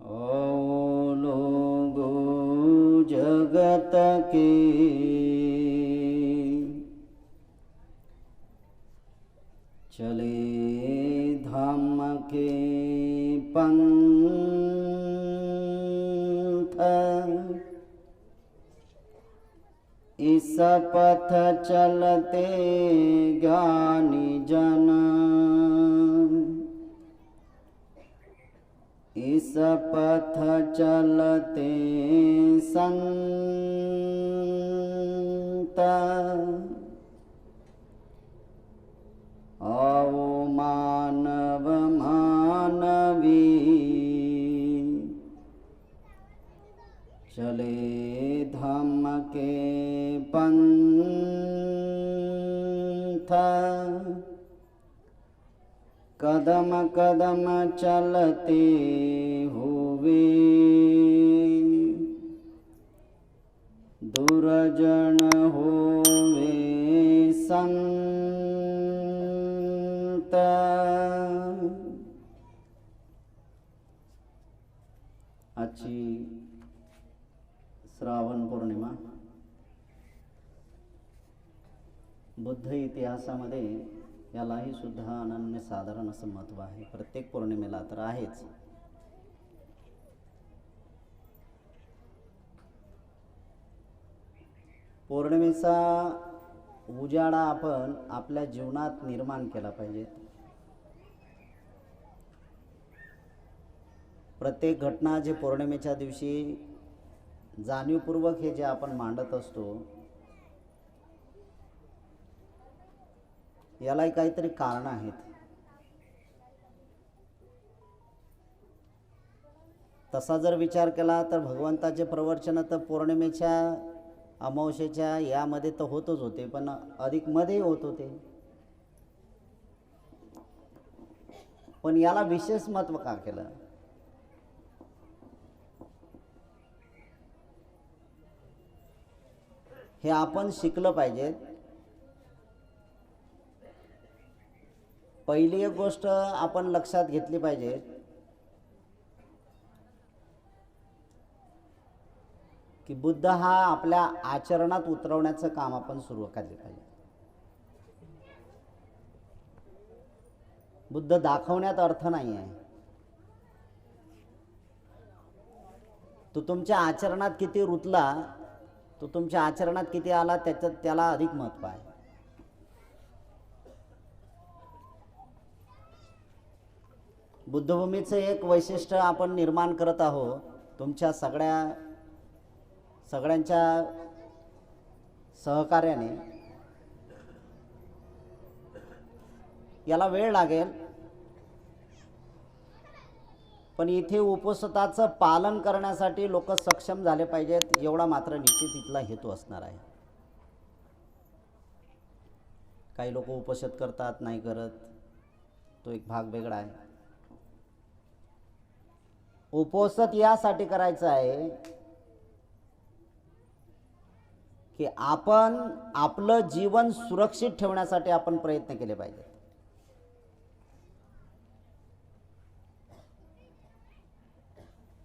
ओ logo जगत के चले धाम के पंथ, इस पथ चलते ज्ञानी जन, इस पथ चलते संत। आओ मानव मानवी चले धम्म के पंथ, कदम कदम चलते हुए दुर्जन होवे संत। आजची श्रावण पौर्णिमा बुद्ध इतिहासामध्ये यालाही सुद्धा अनन्य साधारण असं महत्त्व आहे. प्रत्येक पौर्णिमेला तर आहेच. पौर्णिमेचा उजाडा आपण आपल्या जीवनात निर्माण केला पाहिजे. प्रत्येक घटना जे पौर्णिमेच्या दिवशी जाणीवपूर्वक हे जे आपण मांडत असतो, यालाही काहीतरी कारण आहेत. तसा जर विचार केला तर भगवंताचे प्रवचन तर पौर्णिमेच्या अमावस्येच्या यामध्ये तर होतच होते, पण अधिक मध्ये होत होते. पण याला विशेष महत्त्व का केलं? हे आपण शिकलं पाहिजे. पहिली एक गोष्ट आपण लक्षात घेतली पाहिजे की बुद्ध हा आपल्या आचरणात उतरवण्याचं काम आपण सुरू केले पाहिजे. बुद्ध दाखवण्यात अर्थ नाही आहे. तो तुमच्या आचरणात किती रुतला, तो तुमच्या आचरणात किती आला, त्याला अधिक महत्त्व आहे. बुद्धभूमीचं एक वैशिष्ट्य आपण निर्माण करत आहोत. तुमच्या सगळ्यांच्या सहकार्याने. याला वेळ लागेल, पण इथे उपसताचं पालन करण्यासाठी लोक सक्षम झाले पाहिजेत, एवढा मात्र निश्चित इथला हेतू असणार आहे. काही लोक उपसत करतात, नाही करत, तो एक भाग वेगळा आहे. उपसत यासाठी करायचं आहे की आपण आपलं जीवन सुरक्षित ठेवण्यासाठी आपण प्रयत्न केले पाहिजे.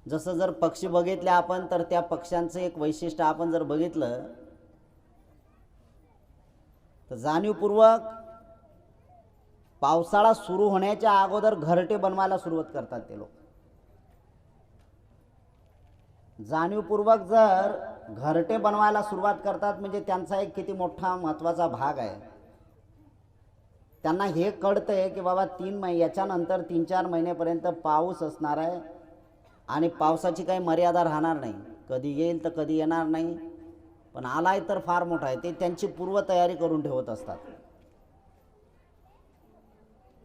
जसं जर पक्षी बघितले आपण, तर त्या पक्ष्यांचं एक वैशिष्ट्य आपण जर बघितलं तर जाणीवपूर्वक पावसाळा सुरू होण्याच्या अगोदर घरटे बनवायला सुरुवात करतात ते लोक. जाणीवपूर्वक जर घरटे बनवायला सुरुवात करतात म्हणजे त्यांचा एक किती मोठा महत्त्वाचा भाग आहे. त्यांना हे कळतंय की बाबा याच्यानंतर 3-4 महिन्यापर्यंत पाऊस असणार आहे आणि पावसाची काही मर्यादा राहणार नाही. कधी येईल तर कधी येणार नाही, पण आलाय तर फार मोठा आहे. ते त्यांची पूर्वतयारी करून ठेवत असतात.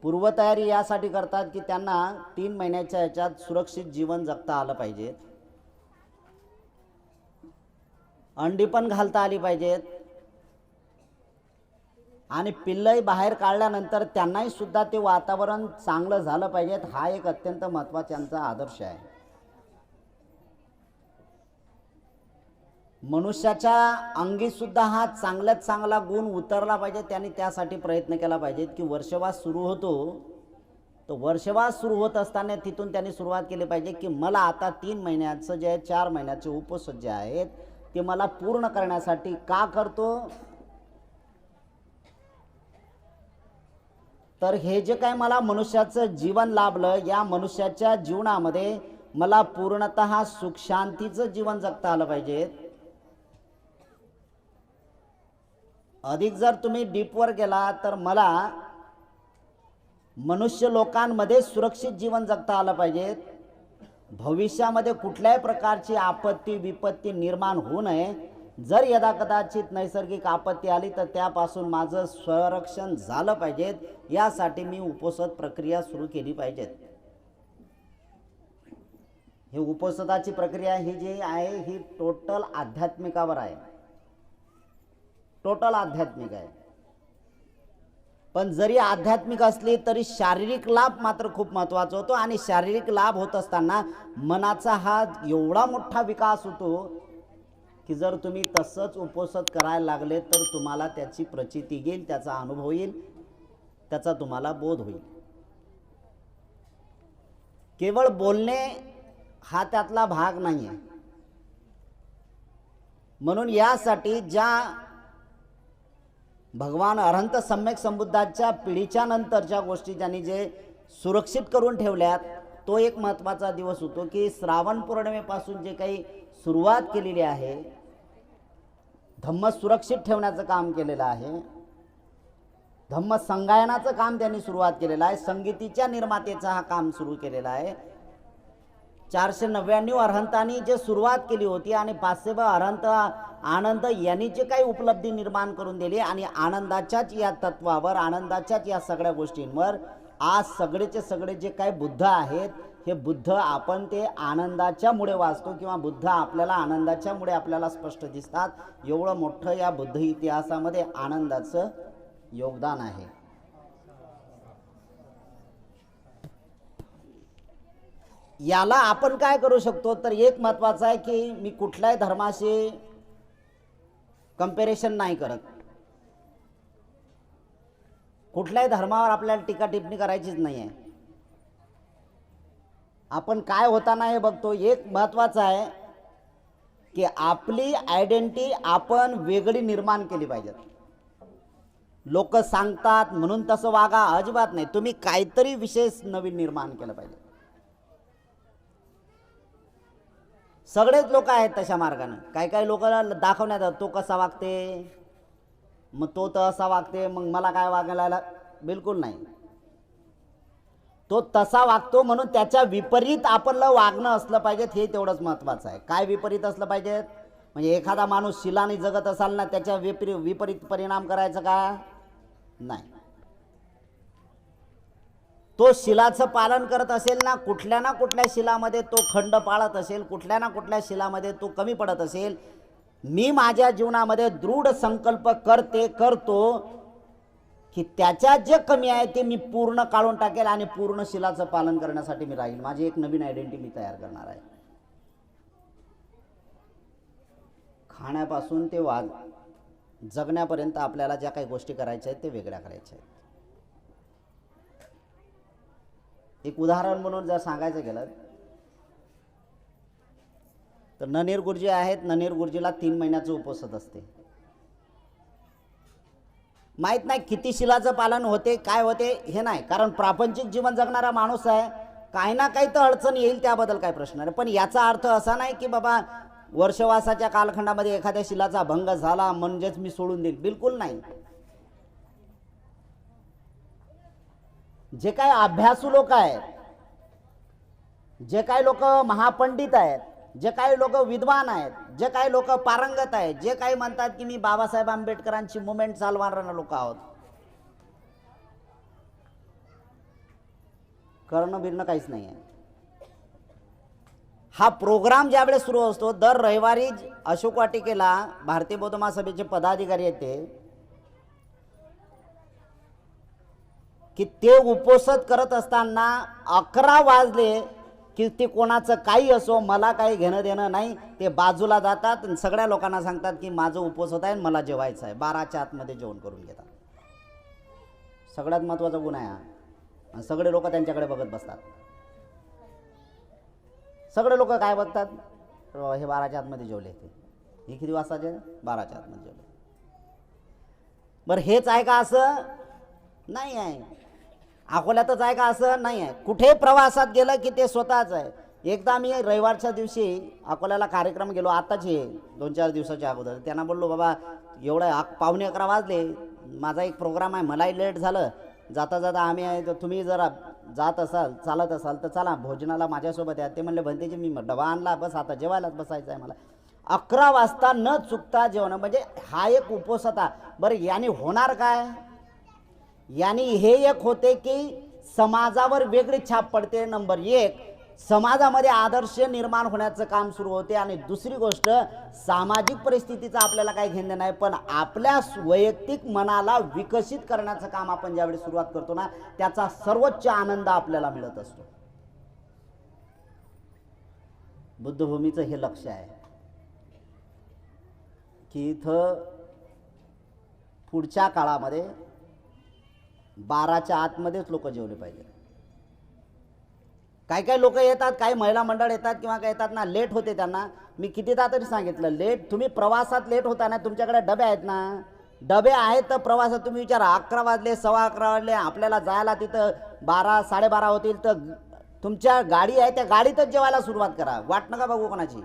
पूर्वतयारी यासाठी करतात की त्यांना 3 महिन्याच्या ह्याच्यात सुरक्षित जीवन जगता आलं पाहिजे. अंडी पण घालता आली पाहिजेत आणि पिल्लंही बाहेर काढल्यानंतर त्यांनाही सुद्धा ते वातावरण चांगलं झालं पाहिजेत. हा एक अत्यंत महत्त्वाचा त्यांचा आदर्श आहे. मनुष्याच्या अंगी सुद्धा हा चांगल्यात चांगला गुण उतरला पाहिजे. त्यांनी त्यासाठी प्रयत्न केला पाहिजे की वर्षवास सुरू होतो तो वर्षवास सुरू होत असताना तिथून त्यांनी सुरुवात केली पाहिजे की मला आता 3 महिन्याचं जे 4 महिन्याचे उपवास जे आहेत ते मला पूर्ण करण्यासाठी का करतो, तर हे जे काय मला मनुष्याचं जीवन लाभलं, या मनुष्याच्या जीवनामध्ये मला पूर्णतः सुख शांतीचं जीवन जगता आलं पाहिजे. अधिक जर तुम्ही डीपवर गेला तर मला मनुष्य लोकांमध्ये सुरक्षित जीवन जगता आलं पाहिजे. भविष्यामध्ये कुठल्याही प्रकारची आपत्ती विपत्ती निर्माण होऊ नये. जर यदा कदाचित नैसर्गिक आपत्ती आली तर त्यापासून माझं संरक्षण झालं पाहिजे. यासाठी मी उपवास प्रक्रिया सुरू केली पाहिजे. हे उपवासाची प्रक्रिया ही जी आहे ही टोटल आध्यात्मिकावर आहे, टोटल आध्यात्मिक आहे. पण जरी आध्यात्मिक असली तरी शारीरिक लाभ मात्र खूप महत्त्वाचा होतो. आणि शारीरिक लाभ होत असताना मनाचा हा एवढा मोठा विकास होतो की जर तुम्ही तसंच उपवास करायला लागले तर तुम्हाला त्याची प्रचिती येईल, त्याचा अनुभव येईल, त्याचा तुम्हाला बोध होईल. केवळ बोलणे हा त्यातला भाग नाही आहे. म्हणून यासाठी ज्या भगवान अरहंत सम्यक संबुद्धाच्या पिढीच्या नंतरच्या गोष्टी ज्यांनी जे सुरक्षित करून ठेवल्यात, तो एक महत्त्वाचा दिवस होतो की श्रावण पौर्णिमेपासून जे काही सुरुवात केलेली आहे, धम्म सुरक्षित ठेवण्याचं काम केलेलं आहे, धम्म संगायनाचं काम त्यांनी सुरुवात केलेलं आहे, संगीतीच्या निर्मातेचा हा काम सुरू केलेला आहे. 499 अरहंतांनी जे सुरुवात केली होती आणि 500 अरहंत आनंद यांनी जे काही उपलब्धी निर्माण करून दिली आणि आनंदाच्याच या तत्वावर, आनंदाच्याच या सगळ्या गोष्टींवर आज सगळेचे सगळे जे काही बुद्ध आहेत, हे बुद्ध आपण ते आनंदाच्यामुळे वाचतो किंवा बुद्ध आपल्याला आनंदाच्यामुळे आपल्याला स्पष्ट दिसतात. एवढं मोठं या बुद्ध इतिहासामध्ये आनंदाचं योगदान आहे. याला आपण काय करू शकतो, तर एक महत्त्वाचं आहे की मी कुठल्याही धर्माशी कंपॅरिझन नाही करत. कुठल्याही धर्मावर आपल्याला टीका टिप्पणी करायचीच नाही आहे. आपण काय होताना हे बघतो. एक महत्त्वाचं आहे की आपली आयडेंटिटी आपण वेगळी निर्माण केली पाहिजे. लोक सांगतात म्हणून तसं वागा, अजिबात नाही. तुम्ही काहीतरी विशेष नवीन निर्माण केलं पाहिजे. सगळेच लोक आहेत तशा मार्गाने. काही काही लोकांना दाखवण्यात तो कसा वागते, मग तो तर असा वागते, मग मला काय वागायला, बिलकुल नाही. तो तसा वागतो म्हणून त्याच्या विपरीत आपलं वागणं असलं पाहिजे, हे तेवढंच महत्त्वाचं आहे. काय विपरीत असलं पाहिजे, म्हणजे एखादा माणूस शिलानी जगत असाल ना, त्याच्या विपरीत परिणाम करायचं का नाही. तो शिलाचं पालन करत असेल ना कुठल्या शिलामध्ये तो खंड पाळत असेल, कुठल्या ना कुठल्या शिलामध्ये तो कमी पडत असेल, मी माझ्या जीवनामध्ये दृढ संकल्प करतो की त्याच्यात जे कमी आहे ते मी पूर्ण काढून टाकेल आणि पूर्ण शिलाचं पालन करण्यासाठी मी राहील. माझी एक नवीन आयडेंटिटी मी तयार करणार आहे. खाण्यापासून ते जगण्यापर्यंत आपल्याला ज्या काही गोष्टी करायच्या आहेत ते वेगळ्या करायच्या आहेत. एक उदाहरण म्हणून जर सांगायचं गेलं तर ननीर गुरुजी आहेत. ननीर गुरुजीला 3 महिन्याचं उपवास असते. माहीत नाही किती शिलाचं पालन होते, काय होते हे नाही, कारण प्रापंचिक जीवन जगणारा माणूस आहे. काही ना काही तर अडचण येईल, त्याबद्दल काय प्रश्न नाही. पण याचा अर्थ असा नाही की बाबा वर्षवासाच्या कालखंडामध्ये एखाद्या शिलाचा भंग झाला म्हणजेच मी सोडून देईल, बिलकुल नाही. जे काही अभ्यासू लोक आहेत, जे काही लोक महापंडित आहेत, जे काही लोक विद्वान आहेत, जे काही लोक पारंगत आहेत, जे काही म्हणतात की मी बाबासाहेब आंबेडकरांची मुवमेंट चालवणारे लोक आहोत, करणं बिरणं काहीच नाही आहे. हा प्रोग्राम ज्यावेळेस सुरू असतो दर रविवारी अशोक वाटिकेला भारतीय बौद्ध महासभेचे पदाधिकारी येते की ते उपवास करत असताना 11 वाजले की ते कोणाचं काही असो, मला काही घेणं देणं नाही, ते बाजूला जातात आणि सगळ्या लोकांना सांगतात की माझं उपवास होत आहे, मला जेवायचं आहे. 12च्या आतमध्ये जेवण करून घेतात. सगळ्यात महत्त्वाचा गुण आहे हा. आणि सगळे लोक त्यांच्याकडे बघत बसतात. सगळे लोक काय बघतात, हे 12च्या आतमध्ये जेवले, हे किती वाजताचे, 12च्या आतमध्ये जेवले. बरं हेच आहे का असं नाही आहे. अकोल्यातच आहे का असं नाही आहे. कुठे प्रवासात गेलं की ते स्वतःच आहे. एकदा मी रविवारच्या दिवशी अकोल्याला कार्यक्रम गेलो, आताच हे 2-4 दिवसाच्या अगोदर. त्यांना बोललो बाबा एवढं 11:15 वाजले, माझा एक प्रोग्राम आहे, मलाही लेट झालं, जाता जाता आम्ही आहे, तर तुम्ही जरा जात असाल चालत असाल तर चला भोजनाला माझ्यासोबत या. ते म्हणले भंतेजी मी डबा आणला, बस आता जेवायलाच बसायचं आहे मला. 11 वाजता न चुकता जेवण, म्हणजे हा एक उपवास होता. बरं याने होणार काय, याने हे एक होते की समाजावर वेगळी छाप पडते. नंबर 1 समाजामध्ये आदर्श निर्माण होण्याचं काम सुरू होते. आणि दुसरी गोष्ट सामाजिक परिस्थितीचं आपल्याला काही घेणं नाही, पण आपल्या वैयक्तिक मनाला विकसित करण्याचं काम आपण ज्यावेळी सुरुवात करतो ना, त्याचा सर्वोच्च आनंद आपल्याला मिळत असतो. बुद्धभूमीचं हे लक्ष आहे की इथं पुढच्या काळामध्ये 12च्या आतमध्येच लोक जेवले पाहिजे. काही लोक येतात, काही महिला मंडळ येतात किंवा काय येतात ना, लेट होते त्यांना. मी कितीदा तरी सांगितलं, लेट तुम्ही प्रवासात लेट होता ना, तुमच्याकडे डबे आहेत ना, डबे आहेत तर प्रवासात तुम्ही विचारा 11 वाजले 11:15 वाजले, आपल्याला जायला तिथं 12 साडेबारा होतील, तर तुमच्या गाडी आहे त्या गाडीतच जेवायला सुरुवात करा. वाट नका बघू कोणाची,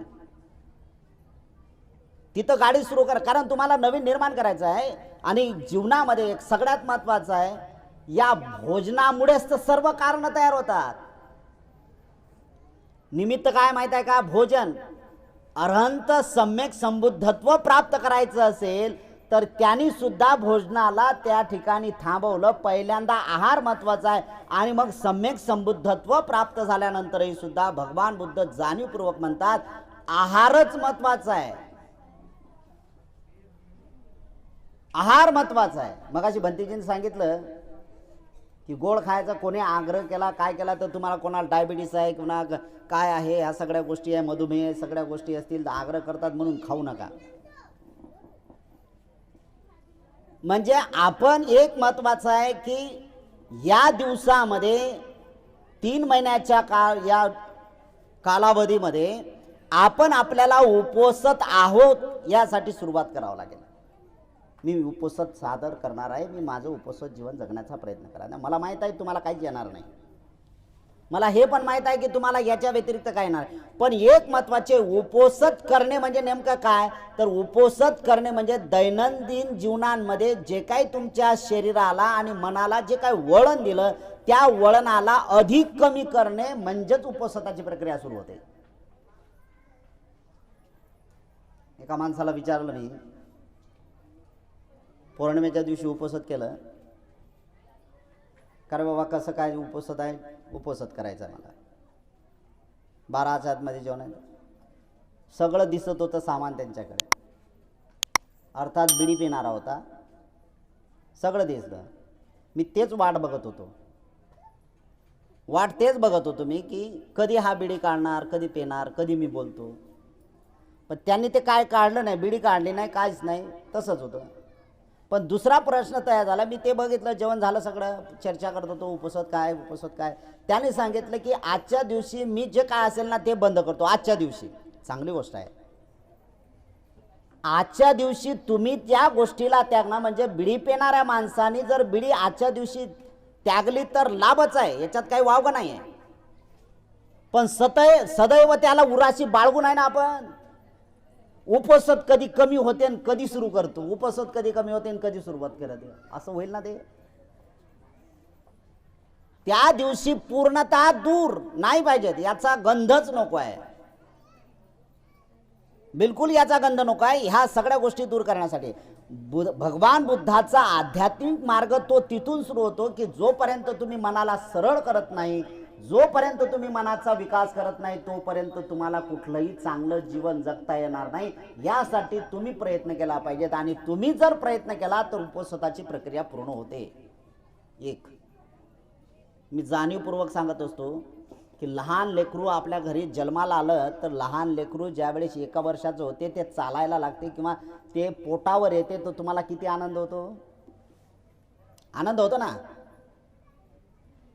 तिथं गाडी सुरू करा, कारण तुम्हाला नवीन निर्माण करायचं आहे. आणि जीवनामध्ये एक सगळ्यात महत्त्वाचं आहे, या भोजनामुळेच तर सर्व कारणं तयार होतात. निमित्त काय माहित आहे का, भोजन. अरहंत सम्यक संबुद्धत्व प्राप्त करायचं असेल तर त्यांनी सुद्धा भोजनाला त्या ठिकाणी थांबवलं. पहिल्यांदा आहार महत्वाचा आहे आणि मग सम्यक संबुद्धत्व प्राप्त झाल्यानंतरही सुद्धा भगवान बुद्ध जाणीवपूर्वक म्हणतात आहारच महत्वाचा आहे, आहार महत्वाचा आहे. मगाशी भंतीजींनी सांगितलं की गोड खायचा कोणी आग्रह केला काय केला तर तुम्हाला कोणाला डायबिटीस आहे किंवा काय आहे, ह्या सगळ्या गोष्टी आहे, मधुमेह सगळ्या गोष्टी असतील तर आग्रह करतात म्हणून खाऊ नका. म्हणजे आपण एक महत्वाचं आहे की या दिवसामध्ये 3 महिन्याच्या या कालावधीमध्ये आपण आपल्याला उपवासत आहोत यासाठी सुरुवात करावं लागेल. मी उपवासत सादर करणार आहे, मी माझं उपवासत जीवन जगण्याचा प्रयत्न करणार. मला माहीत आहे तुम्हाला काहीच येणार नाही, मला हे पण माहीत आहे की तुम्हाला याच्या व्यतिरिक्त काय येणार. पण एक महत्त्वाचे, उपवासत करणे म्हणजे नेमकं काय, तर उपवासत करणे म्हणजे दैनंदिन जीवनांमध्ये जे काही तुमच्या शरीराला आणि मनाला जे काही वळण दिलं त्या वळणाला अधिक कमी करणे म्हणजेच उपवासाची प्रक्रिया सुरू होते. एका माणसाला विचारलं मी, पौर्णिमेच्या दिवशी उपवासत केलं, कारण बाबा कसं काय उपवासत आहे, उपवासत करायचं आहे मला, 12च्या आतमध्ये जेवण आहे. सगळं दिसत होतं सामान त्यांच्याकडे, अर्थात बिडी पिणारा होता, सगळं दिसलं. मी तेच वाट बघत होतो, वाट तेच बघत होतो मी की कधी हा बिडी काढणार, कधी पिणार, कधी मी बोलतो. पण त्यांनी ते काय काढलं नाही, बिडी काढली नाही, काहीच नाही, तसंच होतं. पण दुसरा प्रश्न तयार झाला, मी ते बघितलं, जेवण झालं, सगळं चर्चा करत होतो, उपवासत काय उपवासत काय. त्याने सांगितलं की आजच्या दिवशी मी जे काय असेल ना ते बंद करतो. आजच्या दिवशी चांगली गोष्ट आहे, आजच्या दिवशी तुम्ही त्या गोष्टीला त्यागणार. म्हणजे बिडी पिणाऱ्या माणसाने जर बिडी आजच्या दिवशी त्यागली तर लाभच आहे, याच्यात काही वावगं नाही आहे. पण सदैव त्याला उराशी बाळगून आहे ना आपण. उपवासत कधी कमी होते आणि कधी सुरू करतो, उपवासत कधी कमी होते आणि कधी सुरुवात करते, असं होईल ना ते. त्या दिवशी पूर्णतः दूर नाही पाहिजेत, याचा गंधच नको आहे, बिलकुल याचा गंध नको आहे. ह्या सगळ्या गोष्टी दूर करण्यासाठी भगवान बुद्धाचा आध्यात्मिक मार्ग तो तिथून सुरू होतो की जोपर्यंत तुम्ही मनाला सरळ करत नाही, जोपर्यंत तुम्ही मनाचा विकास करत नाही, तोपर्यंत तुम्हाला कुठलंही चांगलं जीवन जगता येणार नाही. यासाठी तुम्ही प्रयत्न केला पाहिजेत आणि तुम्ही जर प्रयत्न केला तर उपवासाची प्रक्रिया पूर्ण होते. एक मी जाणीवपूर्वक सांगत असतो की लहान लेकरू आपल्या घरी जन्माला आलं तर लहान लेकरू ज्यावेळेस 1 वर्षाचं होते ते चालायला लागते किंवा ते पोटावर येते तर तुम्हाला किती आनंद होतो, आनंद होतो ना.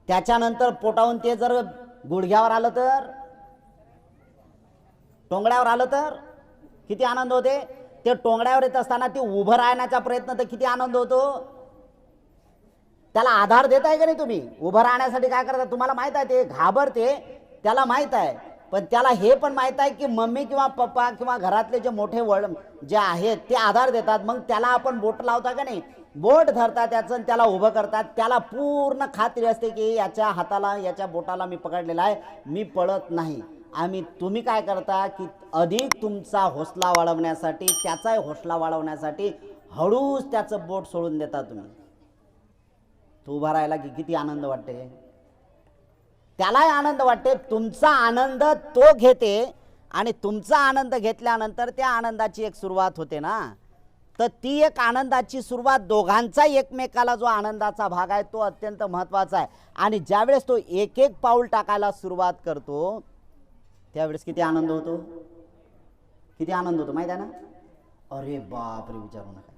त्याच्यानंतर पोटावून ते जर गुडघ्यावर आलं तर, टोंगड्यावर आलं तर किती आनंद होते. ते टोंगड्यावर येत असताना ते उभं राहण्याचा प्रयत्न तर किती आनंद होतो. त्याला आधार देताय का नाही तुम्ही. उभं राहण्यासाठी काय करता तुम्हाला माहित आहे, ते घाबरते त्याला माहित आहे, पण त्याला हे पण माहित आहे की मम्मी किंवा पप्पा किंवा घरातले जे मोठे जे आहेत ते आधार देतात. मग त्याला आपण बोट लावता का नाही, बोट धरतात त्याचं, त्याला उभं करतात. त्याला पूर्ण खात्री असते की याच्या हाताला याच्या बोटाला मी पकडलेला आहे, मी पळत नाही. तुम्ही काय करता की अधिक तुमचा हौसला वाढवण्यासाठी, त्याचाही हौसला वाढवण्यासाठी हळूच त्याचं बोट सोडून देता तुम्ही. तो उभा राहिला की किती आनंद वाटते, त्यालाही आनंद वाटते. तुमचा आनंद तो घेते आणि तुमचा आनंद घेतल्यानंतर त्या आनंदाची एक सुरुवात होते ना. तर ती एक आनंदाची सुरुवात, दोघांचा एकमेकाला जो आनंदाचा भाग आहे तो अत्यंत महत्त्वाचा आहे. आणि ज्यावेळेस तो एक एक पाऊल टाकायला सुरुवात करतो त्यावेळेस किती आनंद होतो, किती आनंद होतो माहिती आहे ना. अरे बापरे, विचारू नका.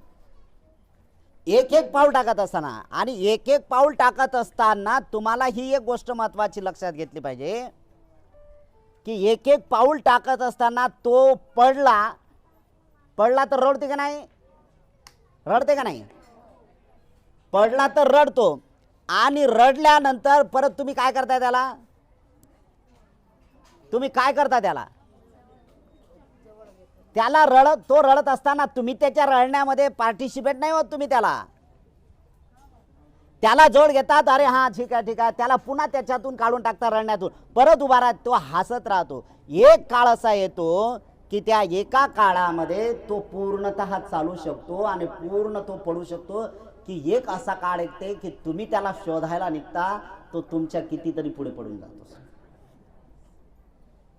एक एक पाऊल टाकत असताना, आणि एक एक पाऊल टाकत असताना तुम्हाला ही एक गोष्ट महत्त्वाची लक्षात घेतली पाहिजे की एक एक पाऊल टाकत असताना तो पडला तर रडते का नाही, रडते का नाही. पडला तर रडतो, आणि रडल्यानंतर परत तुम्ही काय करताय त्याला, तुम्ही काय करता त्याला, तो रडत असताना तुम्ही त्याच्या रडण्यामध्ये पार्टिसिपेट नाही होत. तुम्ही त्याला जोड घेतात, अरे हां ठीक आहे ठीक आहे, त्याला पुन्हा त्याच्यातून काढून टाकता, रडण्यातून परत उभा राहत, तो हसत राहतो. एक काळ असा येतो की त्या एका काळामध्ये तो पूर्णतः चालू शकतो आणि पूर्ण तो पडू शकतो, की एक असा काळ येते की तुम्ही त्याला शोधायला निघता, तो तुमच्या कितीतरी पुढे पडून जातो.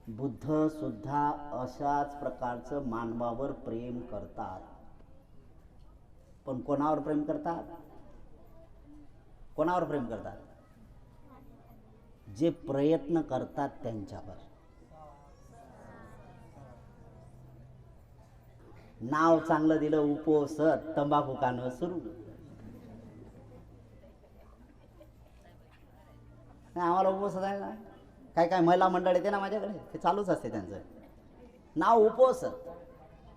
बुद्ध सुद्धा अशाच प्रकारचं मानवावर प्रेम करतात. पण कोणावर प्रेम करतात, कोणावर प्रेम करतात, जे प्रयत्न करतात त्यांच्यावर. नाव चांगलं दिलं, उपोषण तंबाखू खाणं सुरू. आम्हाला उपोषण आहे ना, काय महिला मंडळ येते ना माझ्याकडे, ते चालूच असते त्यांचं नाव उपोषण.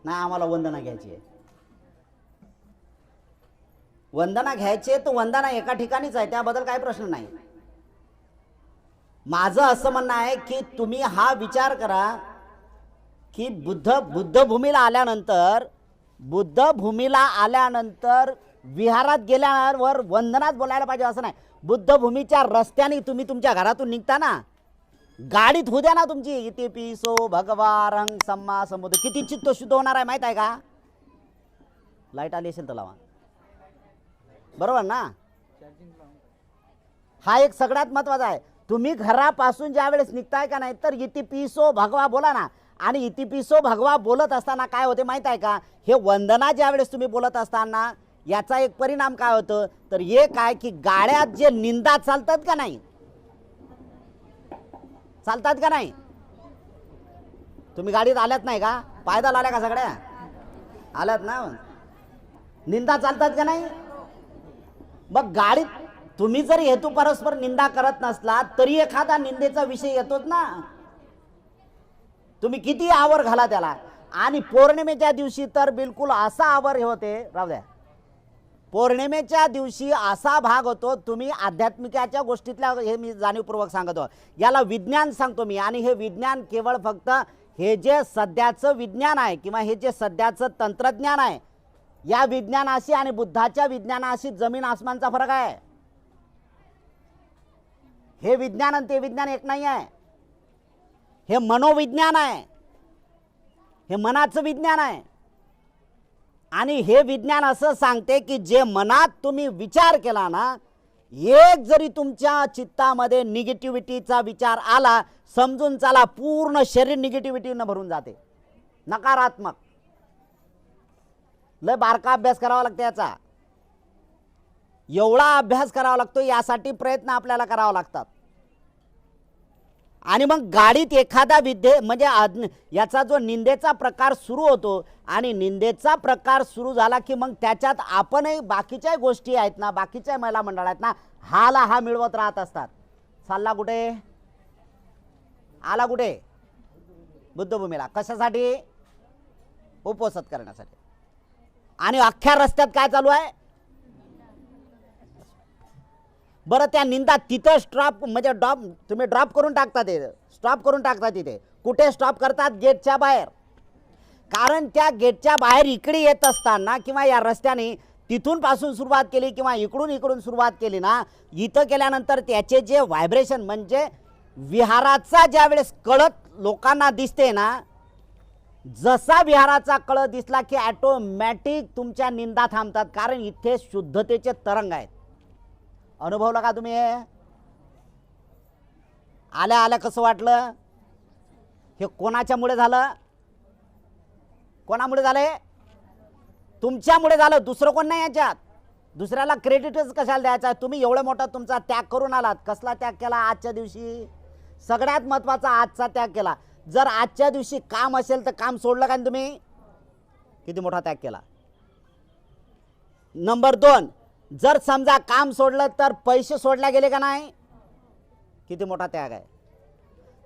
नाही आम्हाला वंदना घ्यायची आहे, वंदना घ्यायची आहे, तर वंदना एका ठिकाणीच आहे, त्याबद्दल काही प्रश्न नाही. माझं असं म्हणणं आहे की तुम्ही हा विचार करा की बुद्धभूमीला आल्यानंतर विहारात गेल्यावर वंदनाच बोलायला पाहिजे असं नाही. बुद्धभूमीच्या रस्त्याने तुम्ही तुमच्या घरातून निघता ना, गाडीत होऊ द्या ना तुमची, इति पिसो भगवा रंग सम्मा संबोध, किती चित्त शुद्ध होणार आहे माहित आहे का. लाईट आली असेल तर लावा, बरोबर ना. हा एक सगळ्यात महत्वाचा आहे. तुम्ही घरापासून ज्या वेळेस निघताय का नाही, तर इति पिसो भगवा बोला ना. आणि इति पिसो भगवा बोलत असताना काय होते माहित आहे का, हे वंदना ज्या वेळेस तुम्ही बोलत असताना याचा एक परिणाम काय होतं, तर हे काय की गाड्यात जे निंदा चालतात का नाही, चालतात का नाही. तुम्ही गाडीत आल्यात नाही का, पायदल आल्या का, सगळ्या आल्यात ना, निंदा चालतात का नाही. मग गाडीत तुम्ही जरी हेतू परस्पर निंदा करत नसला तरी एखादा निंदेचा विषय येतोच ना. तुम्ही किती आवर घाला त्याला. आणि पौर्णिमेच्या दिवशी तर बिलकुल असा आवर हे होते, राहू द्या, पौर्णिमेच्या दिवशी असा भाग होतो, तुम्ही आध्यात्मिकाच्या गोष्टीतल्या, हे मी जाणीवपूर्वक सांगतो, याला विज्ञान सांगतो मी. आणि हे विज्ञान केवळ फक्त हे जे सध्याचं विज्ञान आहे किंवा हे जे सध्याचं तंत्रज्ञान आहे, या विज्ञानाशी आणि बुद्धाच्या विज्ञानाशी जमीन आसमानचा फरक आहे. हे विज्ञान आणि ते विज्ञान एक नाही आहे. हे मनोविज्ञान आहे, हे मनाचं विज्ञान आहे. आणि हे विज्ञान असं सांगते की जे मनात तुम्ही विचार केला ना, एक जरी तुमच्या चित्तामध्ये निगेटिव्हिटीचा विचार आला, समजून चला पूर्ण शरीर निगेटिव्हिटीनं भरून जाते, नकारात्मक. लय बारका अभ्यास करावा लागतो याचा, एवढा अभ्यास करावा लागतो, यासाठी प्रयत्न आपल्याला करावा लागतात. आणि मग गाडीत एखादा म्हणजे याचा जो निंदेचा प्रकार सुरू होतो, आणि निंदेचा प्रकार सुरू झाला की मग त्याच्यात आपणही बाकीच्या गोष्टी आहेत ना, बाकीच्या महिला मंडळ आहेत ना, हा मिळवत राहत असतात. चालला कुठे? आला कुठे? बुद्धभूमीला. कशासाठी? उपोषण करण्यासाठी. आणि अख्ख्या रस्त्यात काय चालू आहे? बरं त्या निंदा तिथं स्टॉप म्हणजे तुम्ही ड्रॉप करून टाकता, ते स्टॉप करून टाकता. तिथे कुठे स्टॉप करतात? गेटच्या बाहेर. कारण त्या गेटच्या बाहेर इकडे येत असताना किंवा या रस्त्याने तिथून पासून सुरुवात केली किंवा इकडून सुरुवात केली ना, इथं केल्यानंतर त्याचे जे व्हायब्रेशन म्हणजे विहाराचा ज्या वेळेस कळत लोकांना दिसते ना, जसा विहाराचा कळत दिसला की ऑटोमॅटिक तुमच्या निंदा थांबतात. कारण इथे शुद्धतेचे तरंग आहेत. अनुभवलं का तुम्ही? आल्या आल्या कसं वाटलं? हे कोणाच्यामुळे झालं? कोणामुळे झाले? तुमच्यामुळे झालं, दुसरं कोण नाही याच्यात. दुसऱ्याला क्रेडिटच कशाला द्यायचा? तुम्ही एवढं मोठा तुमचा त्याग करून आलात. कसला त्याग केला आजच्या दिवशी? सगळ्यात महत्त्वाचा आजचा त्याग केला. जर आजच्या दिवशी काम असेल तर काम सोडलं का तुम्ही? किती मोठा त्याग केला. नंबर 2, जर समजा काम सोडलं तर पैसे सोडले गेले का नाही? किती मोठा त्याग आहे.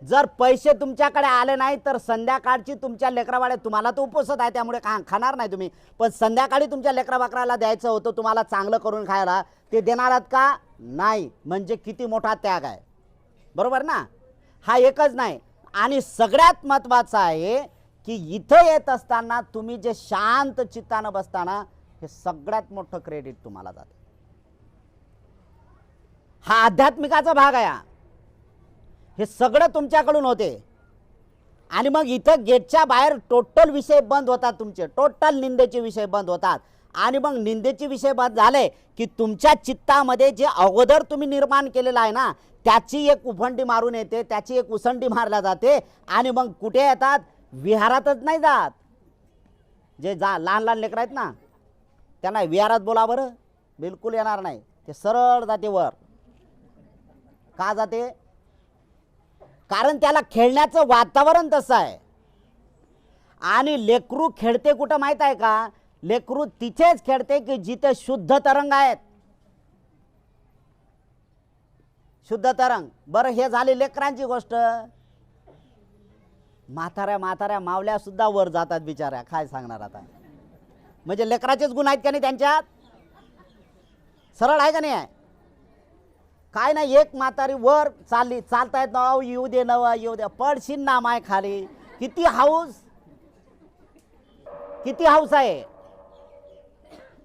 जर पैसे तुमच्याकडे आले नाही तर संध्याकाळची तुमच्या लेकराबाळे, तुम्हाला तर उपवास आहे त्यामुळे खाणार नाही तुम्ही, पण संध्याकाळी तुमच्या लेकराबाकराला द्यायचं होतं तुम्हाला चांगलं करून खायला, ते देणार आहात का? नाही. म्हणजे किती मोठा त्याग आहे. बरोबर ना? हा एकच नाही, आणि सगळ्यात महत्त्वाचं आहे की इथं येत असताना तुम्ही जे शांत चित्तानं बसताना, हे सगळ्यात मोठं क्रेडिट तुम्हाला जातं. हा आध्यात्मिकाचा भाग आहे. हे सगळं तुमच्याकडून होते. आणि मग इथं गेटच्या बाहेर टोटल विषय बंद होतात. तुमचे टोटल निंदेचे विषय बंद होतात. आणि मग निंदेचे विषय बंद झाले की तुमच्या चित्तामध्ये जे अगोदर तुम्ही निर्माण केलेलं आहे ना, त्याची एक उफंडी मारून येते, त्याची एक उसंडी मारल्या जाते. आणि मग कुठे येतात? विहारातच नाही जात. जे लहान लहान लेकरं आहेत ना, त्यांना विहारात बोला बरं, बिलकुल येणार नाही. ते सरळ जाते वर. का जाते? कारण त्याला खेळण्याचं वातावरण तसं आहे. आणि लेकरू खेळते कुठं माहीत आहे का? लेकरू तिथेच खेळते की जिथे शुद्ध तरंग आहेत. शुद्ध तरंग. बरं, हे झाली लेकरांची गोष्ट. म्हाताऱ्या मावल्या सुद्धा वर जातात बिचाऱ्या. काय सांगणार आता? म्हणजे लेकराचेच गुण आहेत का नाही त्यांच्यात? सरळ आहे का नाही आहे? काय नाही, एक म्हातारी वर चालली, चालतायत ना, येऊ दे नवा, येऊ दे, पडशील ना माय खाली. किती हाऊस, किती हाऊस आहे.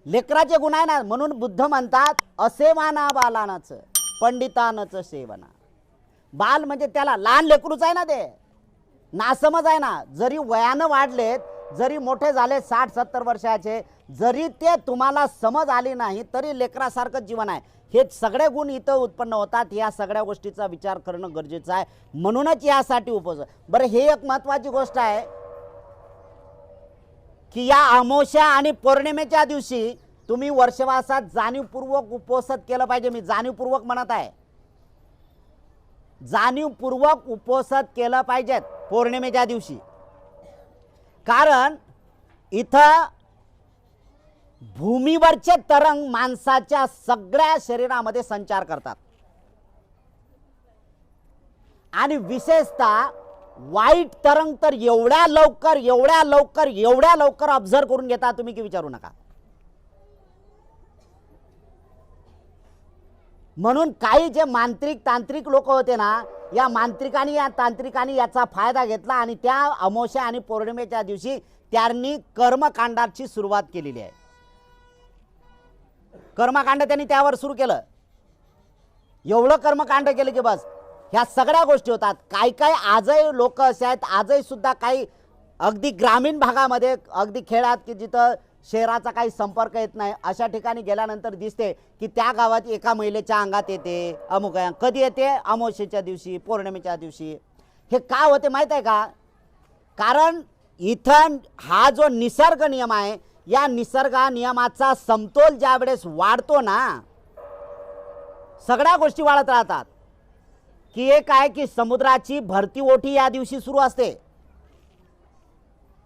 लेकराचे गुण आहे ना. म्हणून बुद्ध म्हणतात असे माना बालानाचं पंडितानचं सेवना. बाल म्हणजे त्याला लहान लेकरूच आहे ना, ते नासमज आहे ना. जरी वयानं वाढलेत, जरी मोठे झाले 60-70 वर्षाचे, जरी ते तुम्हाला समज आली नाही तरी लेकरासारखं जीवन आहे. हे सगळे गुण इथं उत्पन्न होतात. या सगळ्या गोष्टीचा विचार करणं गरजेचं आहे. म्हणूनच यासाठी उपवास. बरं, हे एक महत्त्वाची गोष्ट आहे की या अमावस्या आणि पौर्णिमेच्या दिवशी तुम्ही वर्षवासात जाणीवपूर्वक उपवास केलं पाहिजे. मी जाणीवपूर्वक म्हणत आहे, जाणीवपूर्वक उपवास केलं पाहिजेत पौर्णिमेच्या दिवशी. कारण इथं भूमीवरचे तरंग माणसाच्या सगळ्या शरीरामध्ये संचार करतात. आणि विशेषतः वाईट तरंग तर एवढ्या लवकर ऑब्झर्व करून घेता तुम्ही की विचारू नका. म्हणून काही जे मांत्रिक तांत्रिक लोक होते ना, या मांत्रिकांनी या तांत्रिकांनी याचा फायदा घेतला आणि त्या अमावस्या आणि पौर्णिमेच्या दिवशी त्यांनी कर्मकांडाची सुरुवात केलेली आहे. कर्मकांड त्यांनी त्यावर सुरू केलं. एवढं कर्मकांड केलं की बस ह्या सगळ्या गोष्टी होतात. काय आजही लोक असे आहेत, आजही सुद्धा काही अगदी ग्रामीण भागामध्ये, अगदी खेड्यात की जिथं शहराचा काही संपर्क येत नाही, अशा ठिकाणी गेल्यानंतर दिसते की त्या गावात एका महिलेच्या अंगात येते अमुक. कधी येते? अमावस्येच्या दिवशी, पौर्णिमेच्या दिवशी. हे का होते माहीत आहे का? कारण इथं हा जो निसर्ग नियम आहे, या निसर्ग नियमाचा समतोल ज्या वेळेस वाढतो ना, सगळ्या गोष्टी वाढत राहतात. की एक आहे की समुद्राची भरती ओठी या दिवशी सुरू असते.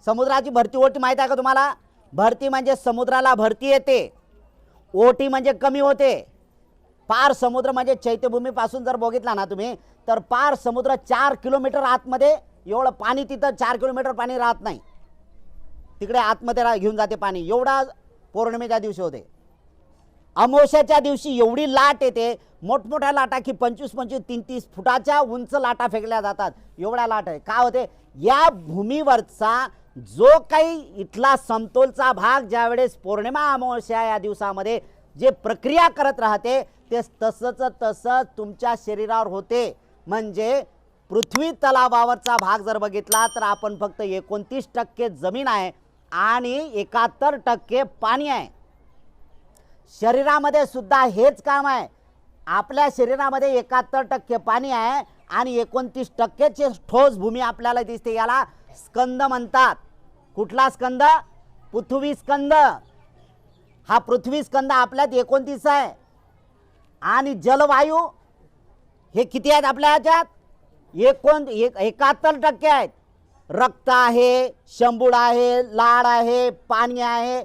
समुद्राची भरती ओठी माहीत आहे का तुम्हाला? भरती म्हणजे समुद्राला भरती येते, ओटी म्हणजे कमी होते. पार समुद्र म्हणजे चैत्यभूमीपासून जर बघितला ना तुम्ही, तर पार समुद्र 4 किलोमीटर आतमध्ये, एवढं पाणी तिथं 4 किलोमीटर पाणी राहत नाही, तिकडे आतमध्ये घेऊन जाते पाणी. एवढा पौर्णिमेच्या दिवशी होते. अमावस्याच्या दिवशी एवढी लाट येते, मोठमोठ्या लाटा की 25-25, 30-30 फुटाच्या उंच लाटा फेकल्या जातात. एवढ्या लाट आहे. काय होते, या भूमीवरचा जो काही इथला समतोलचा भाग ज्यावेळेस पौर्णिमा अमावस्या या दिवसामध्ये जे प्रक्रिया करत राहते, ते तसंच तुमच्या शरीरावर होते. म्हणजे पृथ्वी तलावावरचा भाग जर बघितला तर आपण फक्त 29% जमीन आहे आणि 71% पाणी आहे. शरीरामध्ये सुद्धा हेच काम आहे. आपल्या शरीरामध्ये 71% पाणी आहे आणि 29%ची ठोस भूमी आपल्याला दिसते. याला स्कंद म्हणतात. कुठला स्कंद? पृथ्वी स्कंद. हा पृथ्वी स्कंद आपल्यात 29 आहे. आणि जलवायू हे किती आहेत आपल्या ह्याच्यात? 71% आहेत. रक्त आहे, शंभूड आहे, लाड आहे, पाणी आहे,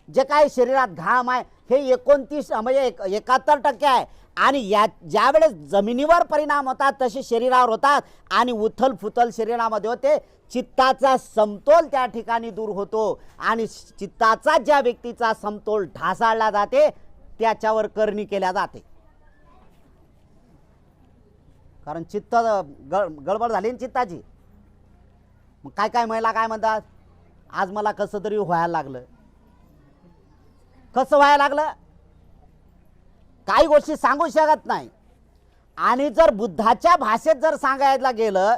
जे काही शरीरात घाम आहे, हे 29 म्हणजे 71% आहे. आणि या ज्यावेळेस जमिनीवर परिणाम होतात तसे शरीरावर होतात आणि उथल फुथल शरीरामध्ये होते. चित्ताचा समतोल त्या ठिकाणी दूर होतो आणि चित्ताचा ज्या व्यक्तीचा समतोल ढासाळला जाते त्याच्यावर करणी केल्या जाते. कारण चित्त गडबड झाली ना चित्ताची. मग काय महिला काय म्हणतात, आज मला कसं तरी व्हायला लागलं. कसं व्हायला लागलं? काही गोष्टी सांगू शकत नाही. आणि जर बुद्धाच्या भाषेत जर सांगायला गेलं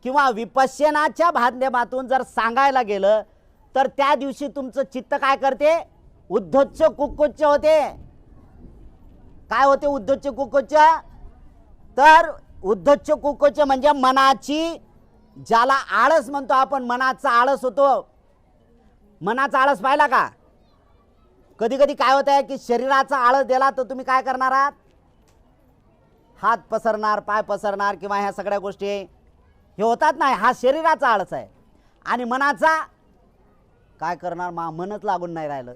किंवा विपश्यनाच्या माध्यमातून जर सांगायला गेलं तर त्या दिवशी तुमचं चित्त काय करते? उद्धोच्च कुक्कुच्च होते. काय होते उद्धोच्च कुक्कुच्च? तर उद्धोच्च कुक्कुच्च म्हणजे मनाची, ज्याला आळस म्हणतो आपण, मनाचा आळस होतो. मनाचा आळस पाहिला का? कधी कधी काय होत आहे की शरीराचा आळस दिला तर तुम्ही काय करणार आहात? हात पसरणार, पाय पसरणार किंवा ह्या सगळ्या गोष्टी हे होतात नाही. हा शरीराचा आळस आहे. आणि मनाचा काय करणार? मनच लागून नाही राहिलं.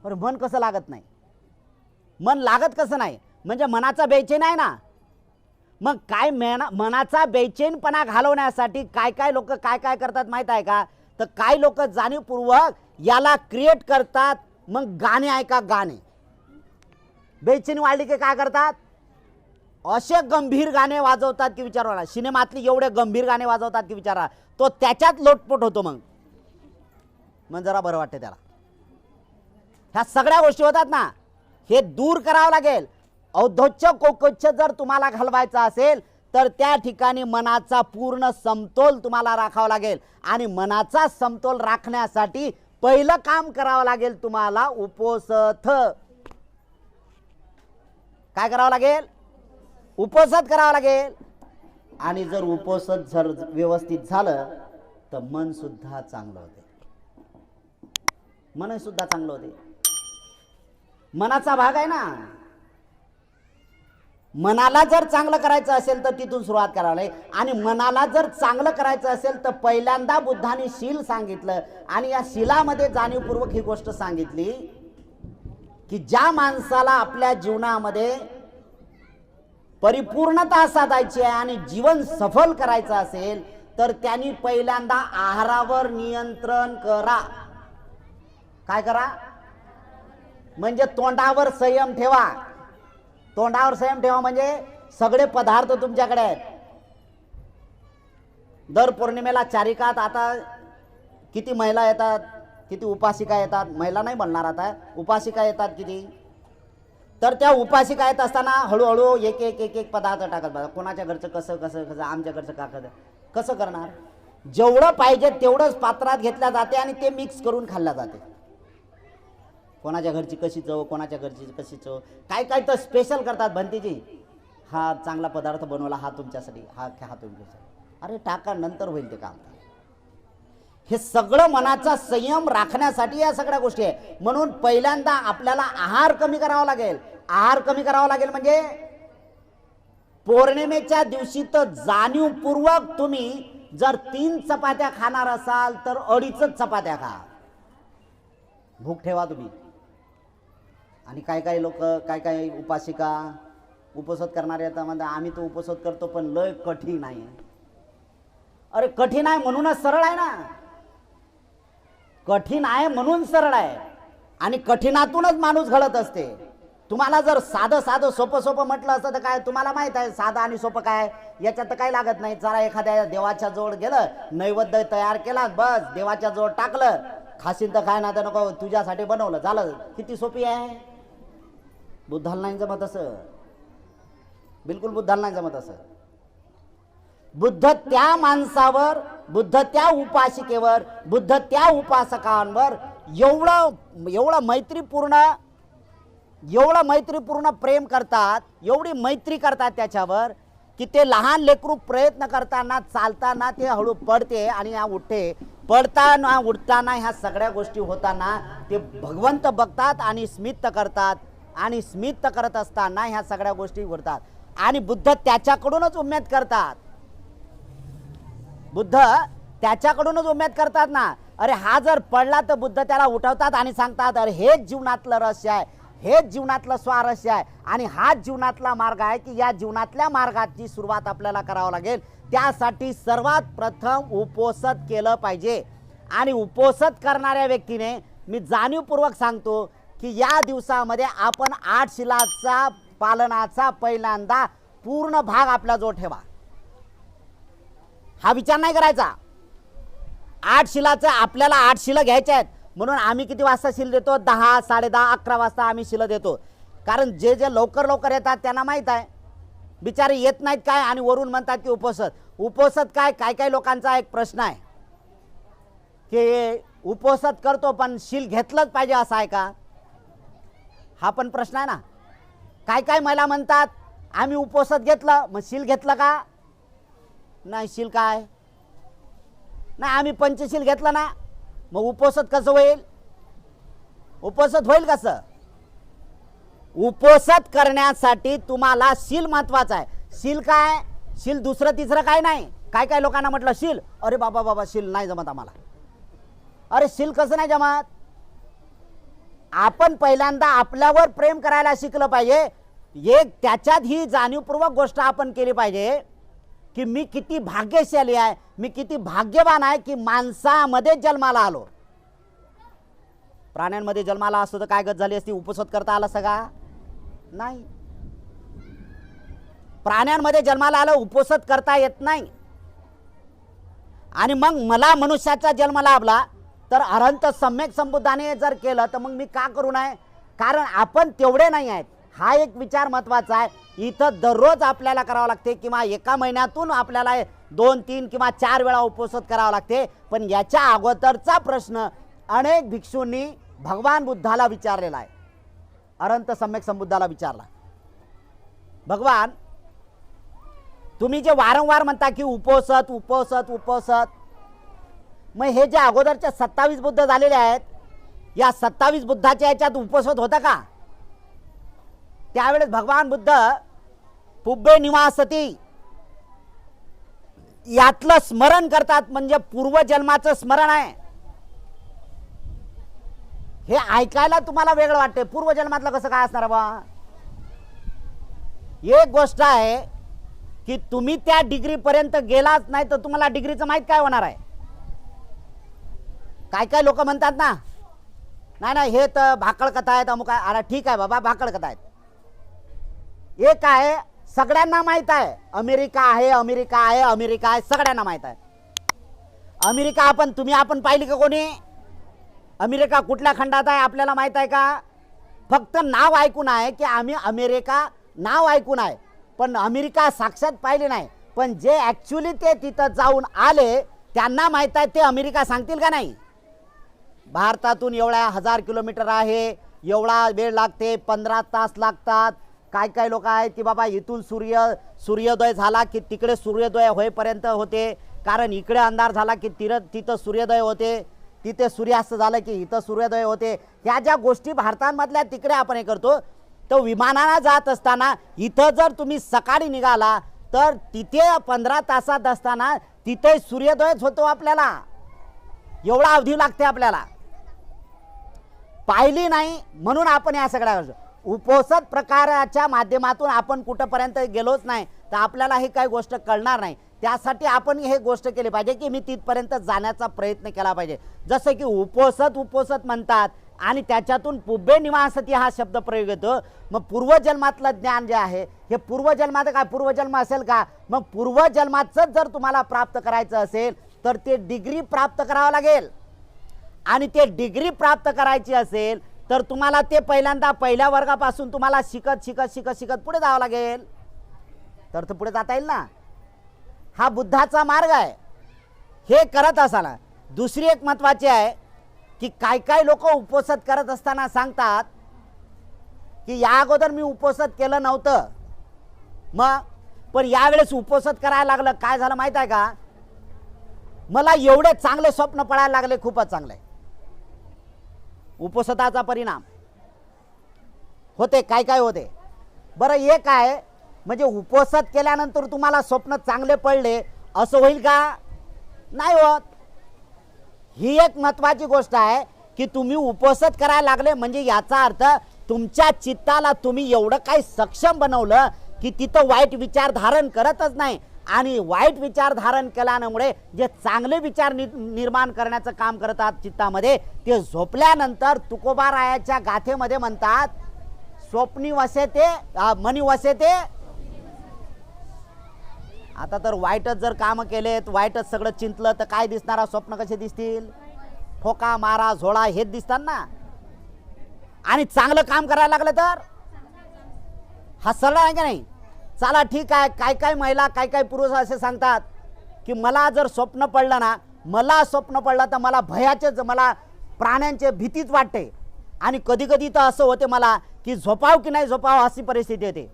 पण मन कसं लागत नाही? मन लागत कसं नाही? म्हणजे मनाचा बेचैन आहे ना. मग काय मनाचा बेचैनपणा घालवण्यासाठी काय लोक काय करतात माहीत आहे का? तर काही लोक जाणीवपूर्वक याला क्रिएट करतात. मग गाणे ऐका, गाणे बेचैनी वाढली की काय करतात? असे गंभीर गाणे वाजवतात की विचारा. सिनेमातली एवढे गंभीर गाणे वाजवतात की विचारा. तो त्याच्यात लोटपोट होतो. मग जरा बरं वाटते त्याला. ह्या सगळ्या गोष्टी होतात ना, हे दूर करावं लागेल. औद्धोच्च कोकोच्च जर तुम्हाला घालवायचा असेल तर त्या ठिकाणी मनाचा पूर्ण समतोल तुम्हाला राखावा लागेल. आणि मनाचा समतोल राखण्यासाठी पहिलं काम करावं लागेल तुम्हाला उपोषथ. काय करावं लागेल? उपोषथ करावं लागेल. आणि जर उपोषथ जर व्यवस्थित झालं तर मन सुद्धा चांगलं होते. मन सुद्धा चांगलं होते. मनाचा भाग आहे ना. मनाला जर चांगलं करायचं असेल तर तिथून सुरुवात करावी लागेल. आणि मनाला जर चांगलं करायचं असेल तर पहिल्यांदा बुद्धाने शील सांगितलं. आणि या शीलामध्ये जाणीवपूर्वक ही गोष्ट सांगितली की ज्या माणसाला आपल्या जीवनामध्ये परिपूर्णता साधायची आहे आणि जीवन सफल करायचं असेल तर त्यांनी पहिल्यांदा आहारावर नियंत्रण करा. काय करा? म्हणजे तोंडावर संयम ठेवा. तोंडावर संयम ठेवा म्हणजे सगळे पदार्थ तुमच्याकडे आहेत. दर पौर्णिमेला चारिकात आता किती महिला येतात, किती उपासिका येतात. महिला नाही म्हणणार आता, उपासिका येतात किती. तर त्या उपासिका येत असताना हळूहळू एक एक एक एक पदार्थ टाकत बघा. कोणाच्या घरचं कसं कसं कसं, आमच्या घरचं का कसं करणार? जेवढं पाहिजे तेवढंच पात्रात घेतल्या जाते आणि ते मिक्स करून खाल्ल्या जाते. कोणाच्या घरची कशी चव, कोणाच्या घरची कशी चव, काय तर स्पेशल करतात. भंतीजी हा चांगला पदार्थ बनवला, हा तुमच्यासाठी, हा तुमच्यासाठी. अरे टाका, नंतर होईल ते काम. हे सगळं मनाचा संयम राखण्यासाठी या सगळ्या गोष्टी आहे. म्हणून पहिल्यांदा आपल्याला आहार कमी करावा लागेल. आहार कमी करावा लागेल म्हणजे पौर्णिमेच्या दिवशी तर जाणीवपूर्वक तुम्ही जर 3 चपात्या खाणार असाल तर 2.5 चपात्या खा. भूक ठेवा तुम्ही. आणि काय काय लोक, काय काय उपासिका उपवास करणारे आता म्हणजे आम्ही तो उपवास करतो पण लय कठीण आहे. अरे कठीण आहे म्हणूनच सरळ आहे ना, कठीण आहे म्हणून सरळ आहे. आणि कठीणातूनच माणूस घडत असते. तुम्हाला जर साधं साधं सोपं सोपं म्हटलं असतं तर काय, तुम्हाला माहित आहे साधं आणि सोपं काय, याच्यात तर काही लागत नाही. जरा एखाद्या देवाच्या जवळ गेलं, नैवेद्य तयार केला, बस देवाच्या जवळ टाकलं, खाशील तर काय ना तर नको, तुझ्यासाठी बनवलं, झालं. किती सोपी आहे. बुद्धाला नाही जमत असं, बिलकुल बुद्धाला नाही जमत असं. बुद्ध त्या माणसावर, बुद्ध त्या उपासिकेवर, बुद्ध त्या उपासकांवर एवढं मैत्रीपूर्ण प्रेम करतात, एवढी मैत्री करतात त्याच्यावर, की ते लहान लेकरू प्रयत्न करताना चालताना ते हळू पडते आणि उठते, पडताना उठताना ह्या सगळ्या गोष्टी होताना ते भगवंत बघतात आणि स्मित करतात. आणि स्मित करत असताना ह्या सगळ्या गोष्टी घडतात. आणि बुद्ध त्याच्याकडूनच उमेद करतात. बुद्ध त्याच्याकडूनच उमेद करतात ना. अरे हा जर पडला तर बुद्ध त्याला उठवतात आणि सांगतात, अरे हेच जीवनातलं रहस्य आहे, हेच जीवनातलं स्वारस्य आहे आणि हाच जीवनातला मार्ग आहे की या जीवनातल्या मार्गाची सुरुवात आपल्याला करावं लागेल. त्यासाठी सर्वात प्रथम उपोषण केलं पाहिजे. आणि उपोषण करणाऱ्या व्यक्तीने मी जाणीवपूर्वक सांगतो की या दिवसामध्ये आपण 8 शिलाचा पालनाचा पहिल्यांदा पूर्ण भाग आपल्याजवळ ठेवा. हा विचार नाही करायचा. 8 शिलाचं आपल्याला 8 शिला घ्यायच्या आहेत म्हणून आम्ही किती वाजता शिल देतो, 10, 10:30, 11 वाजता आम्ही शिला देतो. कारण जे जे लवकर लवकर येतात त्यांना माहीत आहे, बिचारे येत नाहीत काय आणि वरून म्हणतात की उपोषण काय. काय काय लोकांचा एक प्रश्न आहे की उपोषण करतो पण शील घेतलंच पाहिजे असं आहे का, हा पण प्रश्न आहे ना. काय काय महिला म्हणतात आम्ही उपोषण घेतलं मग शील घेतलं का, नाही शील काय नाही, आम्ही पंचशील घेतलं ना मग उपोषण कसं होईल, उपोषण होईल कसं. उपोषण करण्यासाठी तुम्हाला शील महत्वाचं आहे. शील काय, शील दुसरं तिसरं काय नाही. काय काय लोकांना म्हटलं शील, अरे बाबा शील नाही जमत आम्हाला. अरे शील कसं नाही जमत. आपण पहिल्यांदा आपल्यावर प्रेम करायला शिकलं पाहिजे. एक त्याच्यात ही जाणीवपूर्वक गोष्ट आपण केली पाहिजे की मी किती भाग्यशाली आहे, मी किती भाग्यवान आहे की माणसामध्ये जन्माला आलो. प्राण्यांमध्ये जन्माला असतो तर काय गत झाली असती, उपोषण करता आला सगळा नाही. प्राण्यांमध्ये जन्माला आलं, उपोषण करता येत नाही. आणि मग मला मनुष्याचा जन्म लाभला तर अनंत सम्यक संबुद्धाने जर केलं तर मग मी का करू नये, कारण आपण तेवढे नाही आहेत. हा एक विचार महत्वाचा आहे. इथं दररोज आपल्याला करावं लागते किंवा एका महिन्यातून आपल्याला 2, 3 किंवा 4 वेळा उपोषण करावं लागते. पण याच्या अगोदरचा प्रश्न अनेक भिक्षूंनी भगवान बुद्धाला विचारलेला आहे, अनंत सम्यक संबुद्धाला विचारला. भगवान तुम्ही जे वारंवार म्हणता की उपोषण, मग हे जे अगोदरच्या 27 बुद्ध झालेले आहेत, या 27 बुद्धाच्या याच्यात उपोषण होतं का. त्यावेळेस भगवान बुद्ध पुब्बे निवासती यातलं स्मरण करतात, म्हणजे पूर्वजन्माचं स्मरण आहे. हे ऐकायला तुम्हाला वेगळं वाटते, पूर्वजन्मातलं कसं काय असणार बा. एक गोष्ट आहे की तुम्ही त्या डिग्री पर्यंत गेलाच नाही तर तुम्हाला डिग्रीचं माहित काय होणार आहे. काय काय लोक म्हणतात ना, नाही हे तर भाकळ कथा आहेत अमुक आहे. अरे ठीक आहे बाबा, भाकळ कथा आहेत. एक आहे सगळ्यांना माहित आहे, अमेरिका आहे, सगळ्यांना माहित आहे. अमेरिका आपण पाहिली का कोणी, अमेरिका कुठल्या खंडात आहे आपल्याला माहित आहे का. फक्त नाव ऐकून आहे की आम्ही अमेरिका नाव ऐकून आहे, पण अमेरिका साक्षात पाहिले नाही. पण जे ॲक्च्युली ते तिथं जाऊन आले त्यांना माहित आहे ते अमेरिका सांगतील का नाही. भारतातून एवढ्या 1000 किलोमीटर आहे, एवढा वेळ लागते, 15 तास लागतात. काय काय लोक आहेत की बाबा इथून सूर्योदय झाला की तिकडे सूर्योदय होईपर्यंत होते, कारण इकडे अंधार झाला की तिथं सूर्योदय होते, तिथे सूर्यास्त झालं की इथं सूर्योदय होते. ह्या ज्या गोष्टी भारतामधल्या तिकडे आपण हे करतो. तर विमानानं जात असताना इथं जर तुम्ही सकाळी निघाला तर तिथे 15 तासात असताना तिथे सूर्योदयच होतो. आपल्याला एवढा अवधी लागते आपल्याला. पाहिली नाही म्हणून आपण या सगळ्या उपोषण प्रकाराच्या माध्यमातून आपण कुठंपर्यंत गेलोच नाही तर आपल्याला ही काही गोष्ट कळणार नाही. त्यासाठी आपण हे गोष्ट केली पाहिजे की मी तिथपर्यंत जाण्याचा प्रयत्न केला पाहिजे. जसं की उपोषत म्हणतात आणि त्याच्यातून पुब्बे निवासती हा शब्द प्रयोग येतो. मग पूर्वजन्मातलं ज्ञान जे आहे हे पूर्वजन्मात काय पूर्वजन्म असेल का? मग पूर्वजन्माचं जर तुम्हाला प्राप्त करायचं असेल तर ते डिग्री प्राप्त करावं लागेल आणि ते डिग्री प्राप्त करायची असेल तर तुम्हाला ते पहिल्यांदा पहिल्या वर्गापासून तुम्हाला शिकत पुढे जावं लागेल तर पुढे जाता येईल ना. हा बुद्धाचा मार्ग आहे. हे करत असाला. दुसरी एक महत्त्वाची आहे की काय लोक उपोषण करत असताना सांगतात की या अगोदर मी उपोषण केलं नव्हतं मग पण यावेळेस उपोषण करायला लागलं. काय झालं माहित आहे का? मला एवढे चांगले स्वप्न पडायला लागले, खूपच चांगले. उपोषणाचा परिणाम होते. काय होते बरं? हे काय म्हणजे उपोषण केल्यानंतर तुम्हाला स्वप्न चांगले पडले असं होईल का? नाही होत. ही एक महत्त्वाची गोष्ट आहे की तुम्ही उपोषण करायला लागले म्हणजे याचा अर्थ तुमच्या चित्ताला तुम्ही एवढं काही सक्षम बनवलं की तिथं वाईट विचार धारण करतच नाही. आणि वाईट विचार धारण केल्यामुळे जे चांगले विचार निर्माण करण्याचं काम करतात चित्तामध्ये ते झोपल्यानंतर तुकोबारायाच्या गाथेमध्ये म्हणतात स्वप्नी वसेते मनी वसेते. आता तर वाईटच जर काम केलेत, वाईटच सगळं चिंतलं तर काय दिसणार? स्वप्न कसे दिसतील? ठोका मारा झोळा हेच दिसतात ना. आणि चांगलं काम करायला लागलं तर हसलं आहे का नाही? चला ठीक आहे. काय महिला काय पुरुष असे सांगतात की मला जर स्वप्न पडलं ना, मला स्वप्न पडलं तर मला भयाचेच, मला प्राण्यांचे भीतीच वाटते आणि कधी तर असं होते मला की झोपाव की नाही झोपाव अशी परिस्थिती येते.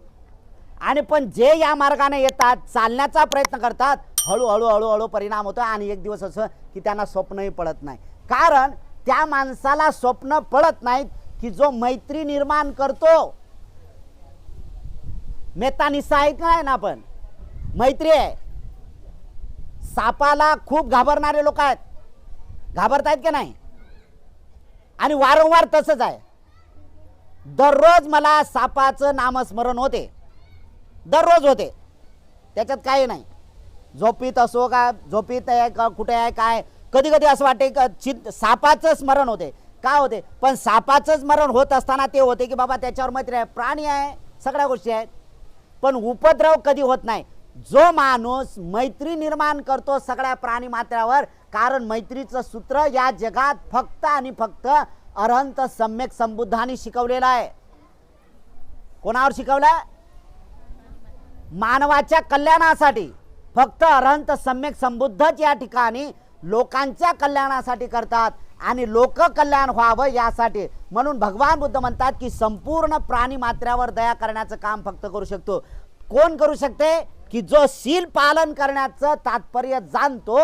आणि पण जे या मार्गाने येतात चालण्याचा प्रयत्न करतात हळूहळू परिणाम होतो आणि एक दिवस असं की त्यांना स्वप्नही पडत नाही. कारण त्या माणसाला स्वप्न पडत नाहीत की जो मैत्री निर्माण करतो. मेहता निस्सा आहे काय ना, आपण मैत्री आहे. सापाला खूप घाबरणारे लोक आहेत, घाबरतायत की नाही? आणि वारंवार तसंच आहे. दररोज मला सापाचं नामस्मरण होते, दररोज होते, त्याच्यात काही नाही. झोपीत असो का झोपीत आहे का कुठे आहे काय कधी असं वाटते का सापाचं स्मरण होते. का होते? पण सापाचं स्मरण होत असताना ते होते की बाबा त्याच्यावर मैत्री आहे, प्राणी आहे, सगळ्या गोष्टी आहेत. पण उपद्रव कधी होत नाही. जो माणूस मैत्री निर्माण करतो सगळ्या प्राणी मात्रावर, कारण मैत्रीचं सूत्र या जगात फक्त आणि फक्त अरहंत सम्यक संबुद्धांनी शिकवलेलं आहे. कोणावर शिकवलं? मानवाच्या कल्याणासाठी. फक्त अरहंत सम्यक संबुद्धच या ठिकाणी लोकांच्या कल्याणासाठी करतात आणि लोक कल्याण व्हावं यासाठी. म्हणून भगवान बुद्ध म्हणतात की संपूर्ण प्राणी मात्र्यावर दया करण्याचं काम फक्त करू शकतो. कोण करू शकते? की जो शील पालन करण्याचं तात्पर्य जाणतो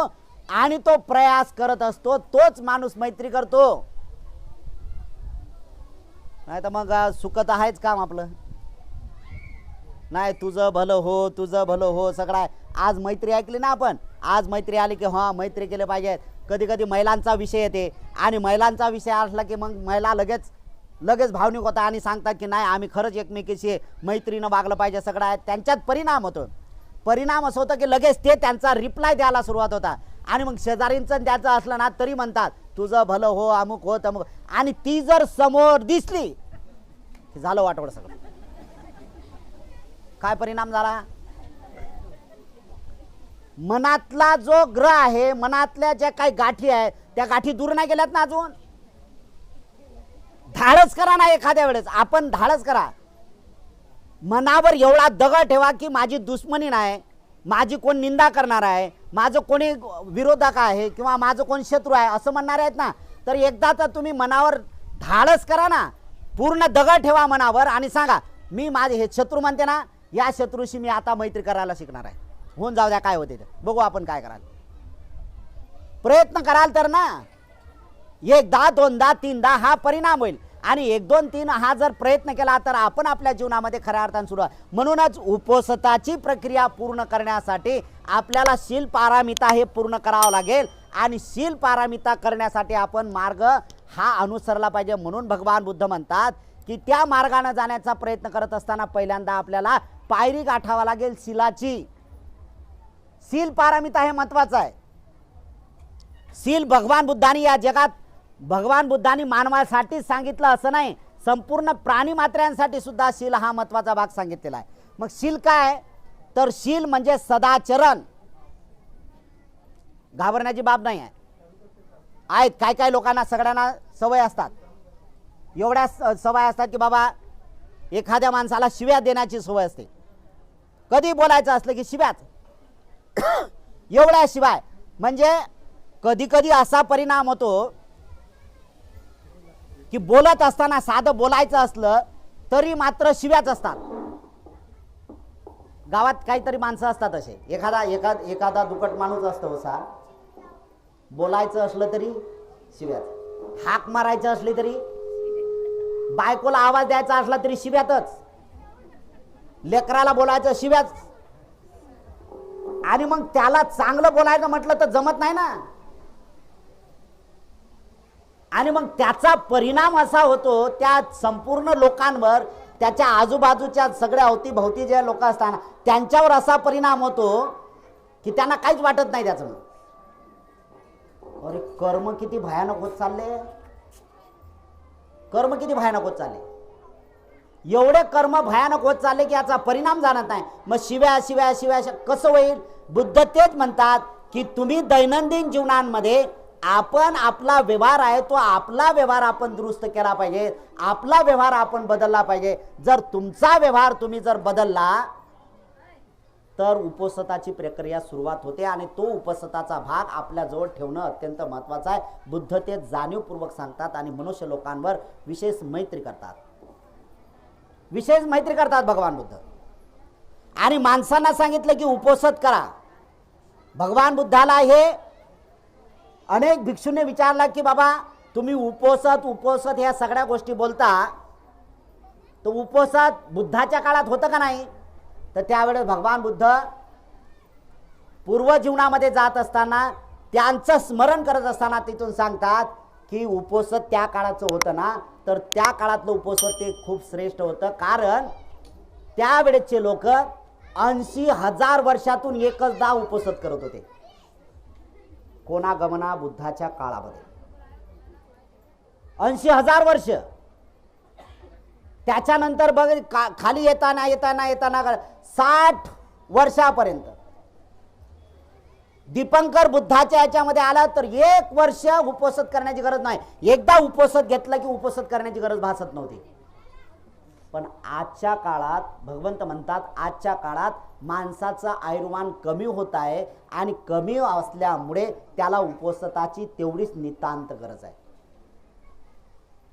आणि तो प्रयास करत असतो, तोच माणूस मैत्री करतो. नाही तर मग सुखत आहेच काम आपलं. नाही तुझं भलं हो सगळं. आज मैत्री ऐकली ना आपण, आज मैत्री आली की हां मैत्री केले पाहिजेत. कधी महिलांचा विषय येते आणि महिलांचा विषय असला की मग महिला लगेच भावनिक होता आणि सांगतात की नाही आम्ही खरंच एकमेकीशी मैत्रीनं वागलं पाहिजे. सगळं आहे त्यांच्यात परिणाम होतो. परिणाम असं होतं की लगेच ते त्यांचा रिप्लाय द्यायला सुरुवात होता. आणि मग शेजारींचं त्याचं असलं ना तरी म्हणतात तुझं भलं हो अमुक हो तमुक. आणि ती जर समोर दिसली की झालं वाटवड सगळं. काय परिणाम झाला? मनातला जो ग्रह आहे, मनातल्या ज्या काही गाठी आहे त्या गाठी दूर नाही गेल्यात ना अजून. धाडस करा ना, एखाद्या वेळेस आपण धाडस करा. मनावर एवढा दगड ठेवा की माझी दुश्मनी नाही, माझी कोण निंदा करणार आहे, माझं कोणी विरोधक आहे किंवा माझं कोण शत्रू आहे असं म्हणणार आहेत ना. तर एकदा तर तुम्ही मनावर धाडस करा ना, पूर्ण दगड ठेवा मनावर आणि सांगा मी माझे हे शत्रू म्हणते ना, या शत्रूशी मी आता मैत्री करायला शिकणार आहे. होऊन जाऊ द्या काय होते ते बघू आपण काय कराल. प्रयत्न कराल तर ना, एकदा दोनदा तीनदा हा परिणाम होईल. आणि 1 2 3 हा जर प्रयत्न केला तर आपण आपल्या जीवनामध्ये खऱ्या अर्थाने सुरू. म्हणूनच उपोषणाची प्रक्रिया पूर्ण करण्यासाठी आपल्याला शील पारामिता हे पूर्ण करावं लागेल. आणि शील पारामिता करण्यासाठी आपण मार्ग हा अनुसरला पाहिजे. म्हणून भगवान बुद्ध म्हणतात की त्या मार्गाने जाण्याचा प्रयत्न करत असताना पहिल्यांदा आपल्याला पायरी गाठावा लागेल शीलाची. शील पारमिता हे महत्वाचं आहे. शील भगवान बुद्धांनी या जगात भगवान बुद्धांनी मानवासाठीच सांगितलं असं नाही, संपूर्ण प्राणी मात्र्यांसाठी सुद्धा शील हा महत्वाचा भाग सांगितलेला आहे. मग शील काय तर शील म्हणजे सदाचरण. घाबरण्याची बाब नाही आहे. आहेत काय काय लोकांना सगळ्यांना सवय असतात, एवढ्या सवय असतात की बाबा एखाद्या माणसाला शिव्या देण्याची सवय असते. कधी बोलायचं असलं की शिव्याच. एवढ्या शिवाय म्हणजे कधी कधी असा परिणाम होतो की बोलत असताना साधं बोलायचं असलं तरी मात्र शिव्याच असतात. गावात काहीतरी माणसं असतात असे, एखादा दुकट माणूस असतो असा, बोलायचं असलं तरी शिव्याच, हाक मारायचं असली तरी, बायकोला आवाज द्यायचा असला तरी शिव्यातच, लेकराला बोलायचं शिव्याच. आणि मग त्याला चांगलं बोलायचं म्हटलं तर जमत नाही ना. आणि मग त्याचा परिणाम असा होतो त्या संपूर्ण लोकांवर, त्याच्या आजूबाजूच्या सगळ्या अवतीभोवती जे लोक असतात त्यांच्यावर असा परिणाम होतो की त्यांना काहीच वाटत नाही त्याचं. अरे कर्म किती भयानक होत चालले, कर्म किती भयानक होत चालले. एवढे कर्म भयानक होत चालले की याचा परिणाम जाणत नाही. मग शिव्या शिव्या शिव्या कसं होईल. बुद्ध तेच म्हणतात की तुम्ही दैनंदिन जीवनामध्ये आपण आपला व्यवहार आहे तो आपला व्यवहार आपण दुरुस्त केला पाहिजे, आपला व्यवहार आपण बदलला पाहिजे. जर तुमचा व्यवहार तुम्ही जर बदलला तर उपसताची प्रक्रिया सुरुवात होते आणि तो उपसताचा भाग आपल्याजवळ ठेवणं अत्यंत महत्त्वाचं आहे. बुद्ध ते जाणीवपूर्वक सांगतात आणि मनुष्य लोकांवर विशेष मैत्री करतात, विशेष मैत्री करतात भगवान बुद्ध. आणि माणसांना सांगितलं की उपोषण करा. भगवान बुद्धाला हे अनेक भिक्षूंनी विचारला की बाबा तुम्ही उपोषण ह्या सगळ्या गोष्टी बोलता, तर उपोषण बुद्धाच्या काळात होतं का नाही. तर त्यावेळेस भगवान बुद्ध पूर्व जीवनामध्ये जात असताना त्यांचं स्मरण करत असताना तिथून सांगतात की उपोषण त्या काळाचं होतं ना, तर त्या काळातलं उपोषण ते खूप श्रेष्ठ होतं. कारण त्यावेळेचे लोक 80,000 वर्षातून एकचदा उपोषण करत होते. कोणागमना बुद्धाच्या काळामध्ये 80,000 वर्ष. त्याच्यानंतर बघ खाली येताना 60 वर्षापर्यंत दीपंकर बुद्धाच्या याच्यामध्ये आला तर 1 वर्ष उपोषण करण्याची गरज नाही. एकदा उपोषण घेतलं की उपोषण करण्याची गरज भासत नव्हती. पण आजच्या काळात भगवंत म्हणतात आजच्या काळात माणसाचं आयुर्मान कमी होत आहे आणि कमी असल्यामुळे त्याला उपोषणाची तेवढीच नितांत गरज आहे.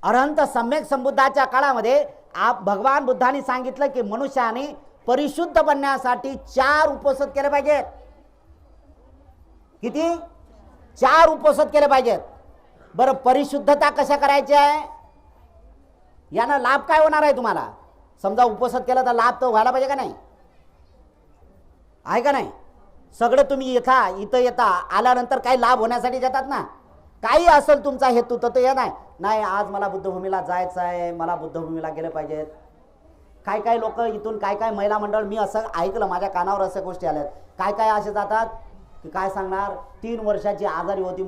अरहंत सम्यक संबुद्धाच्या काळामध्ये भगवान बुद्धांनी सांगितलं की मनुष्याने परिशुद्ध बनण्यासाठी 4 उपोषण केले पाहिजेत. किती? 4 उपोषण केले पाहिजेत. बरं परिशुद्धता कशा करायची आहे, यानं लाभ काय होणार आहे तुम्हाला. समजा उपोषण केला तर लाभ तर व्हायला पाहिजे का नाही, आहे का नाही. सगळं तुम्ही इथं येता आल्यानंतर काही लाभ होण्यासाठी जातात ना. काही असेल तुमचा हेतू तर तो नाही आज मला बुद्धभूमीला जायचं आहे, मला बुद्धभूमीला गेलं पाहिजेत. काय लोक इथून काय महिला मंडळ, मी असं ऐकलं माझ्या कानावर अशा गोष्टी आल्यात. काय असे जातात की काय सांगणार 3 वर्षाची आजारी होती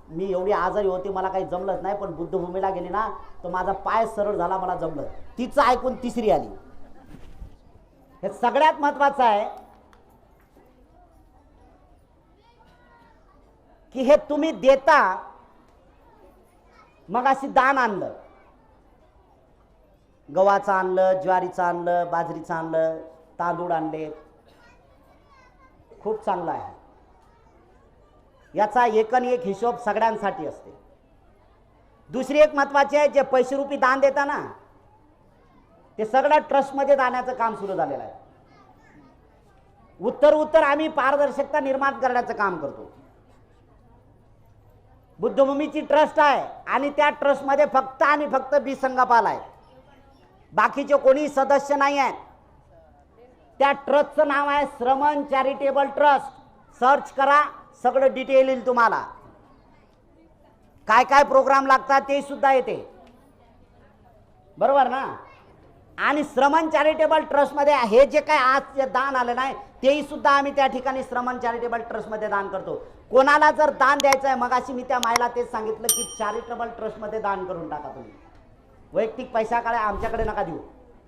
मी एवढी आजारी होती मला काही जमलंच नाही, पण बुद्धभूमीला गेली ना तर माझा पाय सरळ झाला, मला जमलं. तिचं ऐकून तिसरी आली. हे सगळ्यात महत्वाचं आहे की हे तुम्ही देता. मग अशी दान आणलं, गव्हाचं आणलं, ज्वारीचं आणलं, बाजरीचं आणलं, तांदूळ आणले, खूप चांगलं आहे. याचा एक हिशोब सगळ्यांसाठी असते. दुसरी एक महत्वाची आहे, जे पैसे रूपी दान देता ना ते सगळं ट्रस्टमध्ये जाण्याचं काम सुरू झालेलं आहे. उत्तर आम्ही पारदर्शकता निर्माण करण्याचं काम करतो. बुद्धभूमीची ट्रस्ट आहे आणि त्या ट्रस्टमध्ये फक्त आणि फक्त संघपाल आहे, बाकीचे कोणी सदस्य नाही आहेत. त्या ट्रस्टचं नाव आहे श्रमण चॅरिटेबल ट्रस्ट. सर्च करा, सगळं डिटेल येईल तुम्हाला. काय काय प्रोग्राम लागतात ते सुद्धा येते, बरोबर ना. आणि श्रमण चॅरिटेबल ट्रस्टमध्ये हे जे काय आज जे दान आलं नाही तेही सुद्धा आम्ही त्या ठिकाणी श्रमण चॅरिटेबल ट्रस्टमध्ये दान करतो. कोणाला जर दान द्यायचं आहे, मगाशी मी त्या मायला तेच सांगितलं की चॅरिटेबल ट्रस्टमध्ये दान करून टाका तुम्ही. वैयक्तिक पैसा काढा, आमच्याकडे नका देऊ,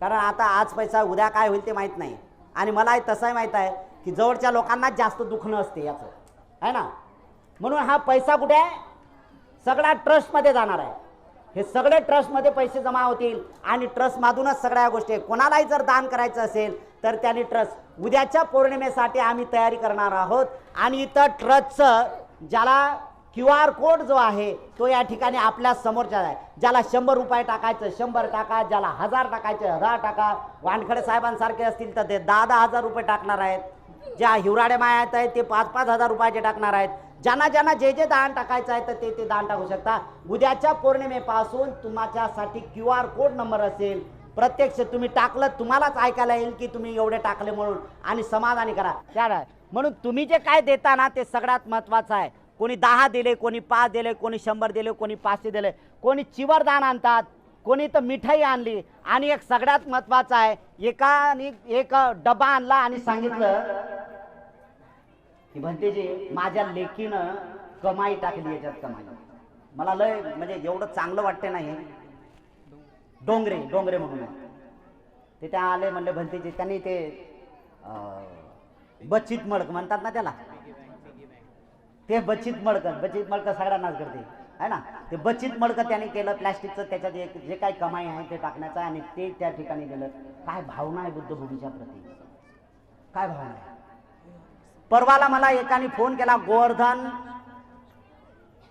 कारण आता आज पैसा उद्या काय होईल ते माहीत नाही. आणि मला तसंही माहीत आहे की जवळच्या लोकांनाच जास्त दुखणं असते याचं, आहे ना. म्हणून हा पैसा कुठे आहे, सगळा ट्रस्टमध्ये जाणार आहे. हे सगळे ट्रस्टमध्ये पैसे जमा होतील आणि ट्रस्टमधूनच सगळ्या गोष्टी. कोणालाही जर दान करायचं असेल तर त्यांनी ट्रस्ट उद्याच्या पौर्णिमेसाठी आम्ही तयारी करणार आहोत. आणि इथं ट्रस्टचं ज्याला QR कोड जो आहे तो या ठिकाणी आपल्या समोरच्या आहे. ज्याला 100 रुपये टाकायचं 100 टाका, ज्याला 1000 टाकायचे 1000 टाका. वानखडे साहेबांसारखे असतील तर ते 10,000 रुपये टाकणार आहेत. ज्या हिवराडे माया आहेत ते 5,000 रुपयाचे टाकणार आहेत. ज्यांना ज्यांना जे जे दान टाकायचं आहे तर ते दान टाकू शकता. उद्याच्या पौर्णिमेपासून तुमच्यासाठी QR कोड नंबर असेल. प्रत्यक्ष तुम्ही टाकलं तुम्हालाच ऐकायला येईल की तुम्ही एवढे टाकले म्हणून, आणि समाधानी करा त्या. म्हणून तुम्ही जे काय देता ना ते सगळ्यात महत्त्वाचं आहे. कोणी 10 दिले, कोणी 5 दिले, कोणी 100 दिले, कोणी 500 दिले, कोणी चिवर दान आणतात, कोणी तर मिठाई आणली. आणि एक सगळ्यात महत्त्वाचं आहे, एकाने एक डबा आणला आणि सांगितलं की भंतेजी माझ्या लेकीनं कमाई टाकली याच्यात कमाई. मला लय म्हणजे एवढं चांगलं वाटते नाही. डोंगरे म्हणून ते त्या आले, म्हणले भंतेजी. त्यांनी ते बचित मडक म्हणतात ना त्याला, ते बचित मडक सगळ्यांनाच करते, आहे ना. ते बचित मडकं त्यांनी केलं प्लॅस्टिकचं, त्याच्यात जे काही कमाई आहे ते टाकण्याचं, आणि ते त्या ठिकाणी दिलं. काय भावना आहे बुद्धभूमीच्या प्रती, काय भावना आहे. परवाला मला एकाने फोन केला, गोवर्धन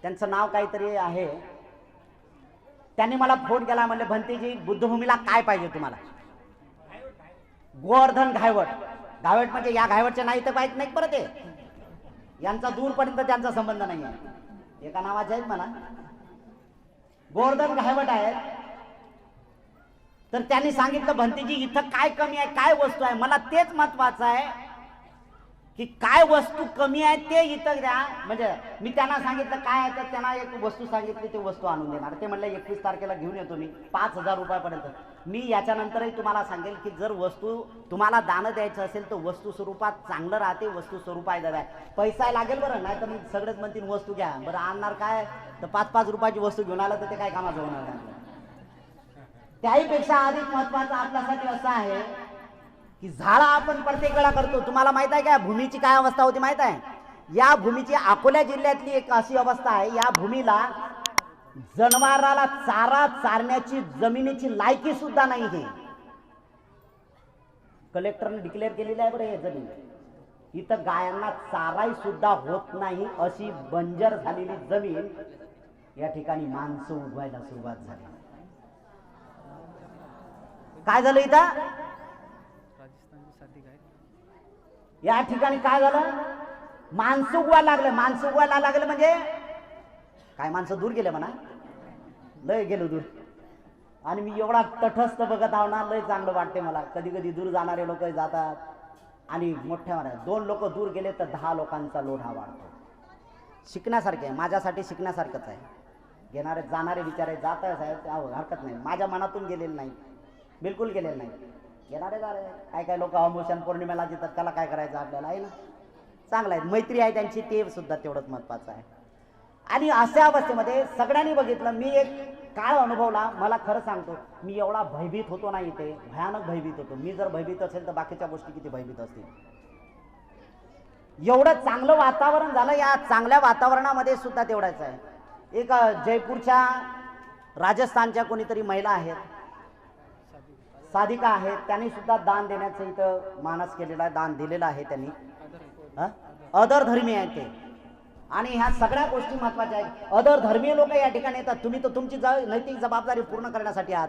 त्यांचं नाव काहीतरी आहे. त्यांनी मला फोन केला, म्हणले भंतेजी बुद्धभूमीला काय पाहिजे तुम्हाला. गोवर्धन घायवट म्हणजे या घायवटच्या नाही तर पाहिजे नाही परत आहे. यांचा दूरपर्यंत त्यांचा संबंध नाही आहे. एका नावाचे आहेत म्हणा, गोवर्धन घायवट आहेत. तर त्यांनी सांगितलं भंतेजी इथं काय कमी आहे, काय वस्तू आहे. मला तेच महत्वाचं आहे की काय वस्तू कमी आहे ते इथं द्या. म्हणजे मी त्यांना सांगितलं काय आहे, तर त्यांना एक वस्तू सांगितली, ते वस्तू आणून देणार. ते म्हणले 21 तारखेला घेऊन येतो मी 5,000 रुपयापर्यंत. मी याच्यानंतरही तुम्हाला सांगेल की जर वस्तू तुम्हाला दान द्यायचं असेल तर वस्तू स्वरूपात चांगलं राहते, वस्तू स्वरूपात द्या. पैसा लागेल बरं, नाही तर मग सगळेच म्हणतील वस्तू घ्या. बरं आणणार काय तर 5-5 रुपयाची वस्तू घेऊन आलं तर ते काय कामाचं होणार नाही. त्याहीपेक्षा अधिक महत्वाचं आपल्यासाठी असं आहे की झाडं आपण प्रत्येक वेळा करतो. तुम्हाला माहित आहे का भूमीची काय अवस्था होती माहित आहे. या भूमीची अकोला जिल्ह्यातली एक अशी अवस्था आहे, या भूमीला जनावराला चारा चारण्याची जमिनीची लायकी सुद्धा नाही. हे कलेक्टरने डिक्लेअर केलेलं आहे बरं. हे जमीन इथं गायांना चाराही सुद्धा होत नाही, अशी बंजर झालेली जमीन या ठिकाणी माणसं उगवायला सुरुवात झाली. काय झालं इथं या ठिकाणी, काय झालं, माणसं उगवायला लागले. माणसं उगवायला लागले म्हणजे काय, माणसं दूर गेले म्हणा, लय गेलो दूर. आणि मी एवढा तटस्थ बघत आहो ना, लय चांगलं वाटते मला. कधी कधी दूर जाणारे लोक जातात आणि मोठ्या म्हणा 2 लोक दूर गेले तर 10 लोकांचा लोढा वाढतो. शिकण्यासारखे आहे, माझ्यासाठी शिकण्यासारखंच आहे. घेणारे जाणारे विचारे जात आहे हरकत नाही, माझ्या मनातून गेलेलं नाही, बिलकुल गेलेलं नाही. येणारे जाणारे काय काय लोक अमोशन पौर्णिमेला देतात, त्याला काय करायचं आपल्याला, आहे ना. चांगलं आहे, मैत्री आहे त्यांची, ते सुद्धा तेवढंच महत्त्वाचं आहे. आणि अशा अवस्थेमध्ये सगळ्यांनी बघितलं. मी एक काळ अनुभवला, मला खरं सांगतो, मी एवढा भयभीत होतो ना इथे, भयानक भयभीत होतो. मी जर भयभीत असेल तर बाकीच्या गोष्टी किती भयभीत असतील. एवढं चांगलं वातावरण झालं, या चांगल्या वातावरणामध्ये सुद्धा तेवढाच आहे. एक जयपूरच्या राजस्थानच्या कोणीतरी महिला आहेत, साधिका आहेत, त्यांनी सुद्धा दान देण्याचं इथं मानस केलेला आहे, दान दिलेलं आहे त्यांनी. अदर धर्मीय आहेत ते, आणि ह्या सगळ्या गोष्टी महत्वाच्या आहेत. अदर धर्मीय लोक या ठिकाणी येतात, तुम्ही तर तुमची नैतिक जबाबदारी पूर्ण करण्यासाठी आहात.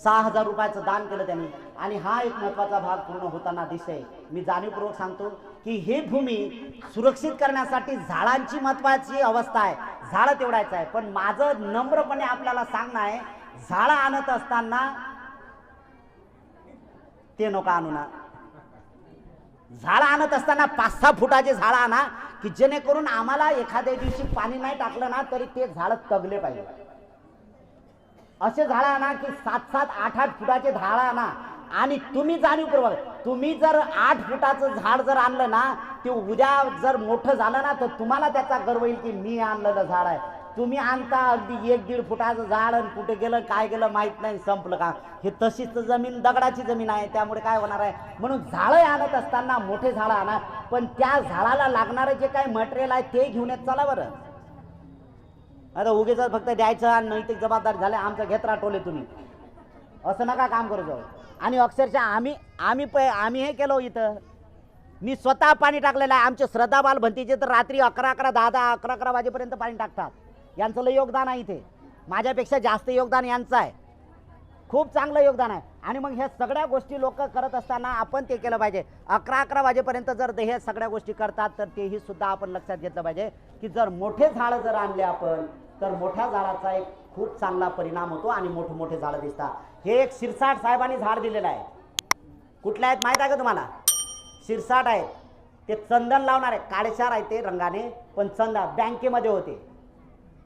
6,000 रुपयाचं दान केलं त्यांनी, आणि हा एक महत्वाचा भाग पूर्ण होताना दिसतोय. मी जाणीवपूर्वक सांगतो की ही भूमी सुरक्षित करण्यासाठी झाडांची महत्वाची अवस्था आहे, झाडं तेवढायचं आहे. पण माझं नम्रपणे आपल्याला सांगणं आहे, झाडं आणत असताना ते नका आणू ना. झाडं आणत असताना 5-6 फुटाचे झाडं आणा, की जेणेकरून आम्हाला एखाद्या दिवशी पाणी नाही टाकलं ना तरी ते झाड तगले पाहिजे. असे झाड आणा की 7-7, 8-8 फुटाचे झाड आणा आणि तुम्ही जाणीवपूर्वक, तुम्ही जर 8 फुटाचं झाड जर आणलं ना, ते उद्या जर मोठं झालं ना तर तुम्हाला त्याचा गर्व येईल की मी आणलेलं झाड आहे. तुम्ही आणता अगदी 1-1.5 फुटाचं झाड आणि कुठे गेलं काय गेलं माहीत नाही, संपलं का. हे तशीच जमीन दगडाची जमीन आहे, त्यामुळे काय होणार आहे. म्हणून झाडं आणत असताना मोठे झाडं आणा, पण त्या झाडाला लागणारं जे काही मटेरियल आहे ते घेऊन येत चला बरं. आता उगीच फक्त द्यायचं आणि नैतिक जबाबदारी झाले आमचं घेतरा टोले तुम्ही, असं नका काम करू जाऊ. आणि अक्षरशः आम्ही हे केलं इथं, मी स्वतः पाणी टाकलेलं आहे. आमचे श्रद्धा बाल भंतीचे तर रात्री 11-11, 10-10, 11-11 वाजेपर्यंत पाणी टाकतात. यांचं लय योगदान आहे इथे, माझ्यापेक्षा जास्त योगदान यांचं आहे, खूप चांगलं योगदान आहे. आणि मग ह्या सगळ्या गोष्टी लोक करत असताना आपण ते केलं पाहिजे. 11-11 वाजेपर्यंत जर हे सगळ्या गोष्टी करतात तर तेही सुद्धा आपण लक्षात घेतलं पाहिजे की जर मोठे झाडं जर आणले आपण तर मोठ्या झाडाचा एक खूप चांगला परिणाम होतो आणि मोठे झाडं दिसतात. हे एक शिरसाट साहेबांनी झाड दिलेलं आहे. कुठले आहेत माहीत आहे का तुम्हाला? शिरसाट आहेत. ते चंदन लावणारे काळेशार आहेत ते रंगाने, पण चंदन बँकेमध्ये होते.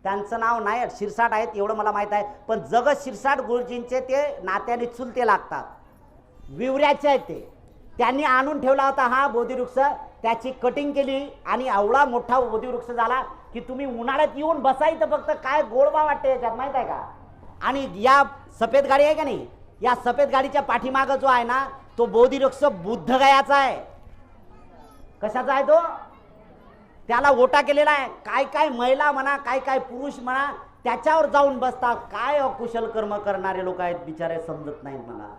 त्यांचं नाव नाही शिरसाट आहेत एवढं मला माहीत आहे. पण जगत शिरसाट गुरुजींचे ते नात्याने चुलते लागतात, विवऱ्याचे आहेत ते. त्यांनी आणून ठेवला होता हा बोधिवृक्ष, त्याची कटिंग केली आणि एवढा मोठा बोधिवृक्ष झाला की तुम्ही उन्हाळ्यात येऊन बसायचं फक्त काय गोडवा वाटते याच्यात माहीत आहे का. आणि या सफेद गाडी आहे का नाही, या सफेद गाडीच्या पाठीमागं जो आहे ना तो बोधिवृक्ष बुद्धगयाचा आहे. कशाचा आहे तो? त्याला ओटा केलेला आहे. काय काय महिला म्हणा, काय काय पुरुष म्हणा त्याच्यावर जाऊन बसतात. काय अकुशल कर्म करणारे लोक आहेत बिचारे, समजत नाहीत मला.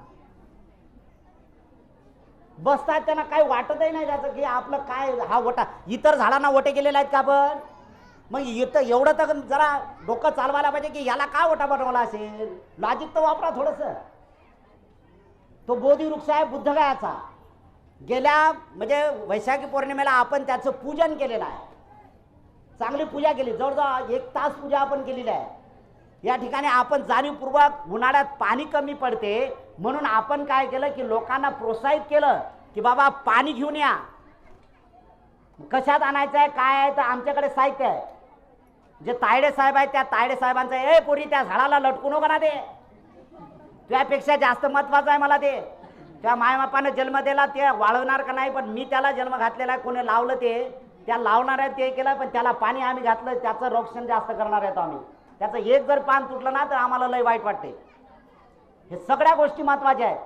बसतात त्यांना काही वाटतही नाही त्याचं की आपलं काय हा ओटा. इतर झाडांना ओटे केलेले आहेत का आपण? मग इथं एवढं तर जरा डोकं चालवायला पाहिजे की याला का ओटा बनवला असेल. लॉजिक तर वापरा थोडंसं. तो बोधिवृक्ष आहे बुद्धगयाचा. गेल्या म्हणजे वैशाखी पौर्णिमेला आपण त्याचं पूजन केलेलं आहे, चांगली पूजा केली, जवळजवळ 1 तास पूजा आपण केलेली आहे. या ठिकाणी आपण जाणीवपूर्वक उन्हाळ्यात पाणी कमी पडते म्हणून आपण काय केलं की लोकांना प्रोत्साहित केलं की बाबा पाणी घेऊन या. कशात आणायचं आहे काय आहे तर आमच्याकडे साहित्य आहे. जे तायडे साहेब आहेत त्या तायडे साहेबांचं ए पोरी त्या झाडाला लटकू नको ना, ते त्यापेक्षा जास्त महत्वाचं आहे मला ते. त्या मायबापानं जन्म दिला ते वाळवणार का नाही, पण मी त्याला जन्म घातलेला आहे. कोणी लावलं ते त्या लावणार आहे ते केलं, पण त्याला पाणी आम्ही घातलं, त्याचं रक्षण जास्त करणार आहेत आम्ही. त्याचं एक जर पान तुटलं ना तर आम्हाला लय वाईट वाटते. हे सगळ्या गोष्टी महत्त्वाच्या आहेत.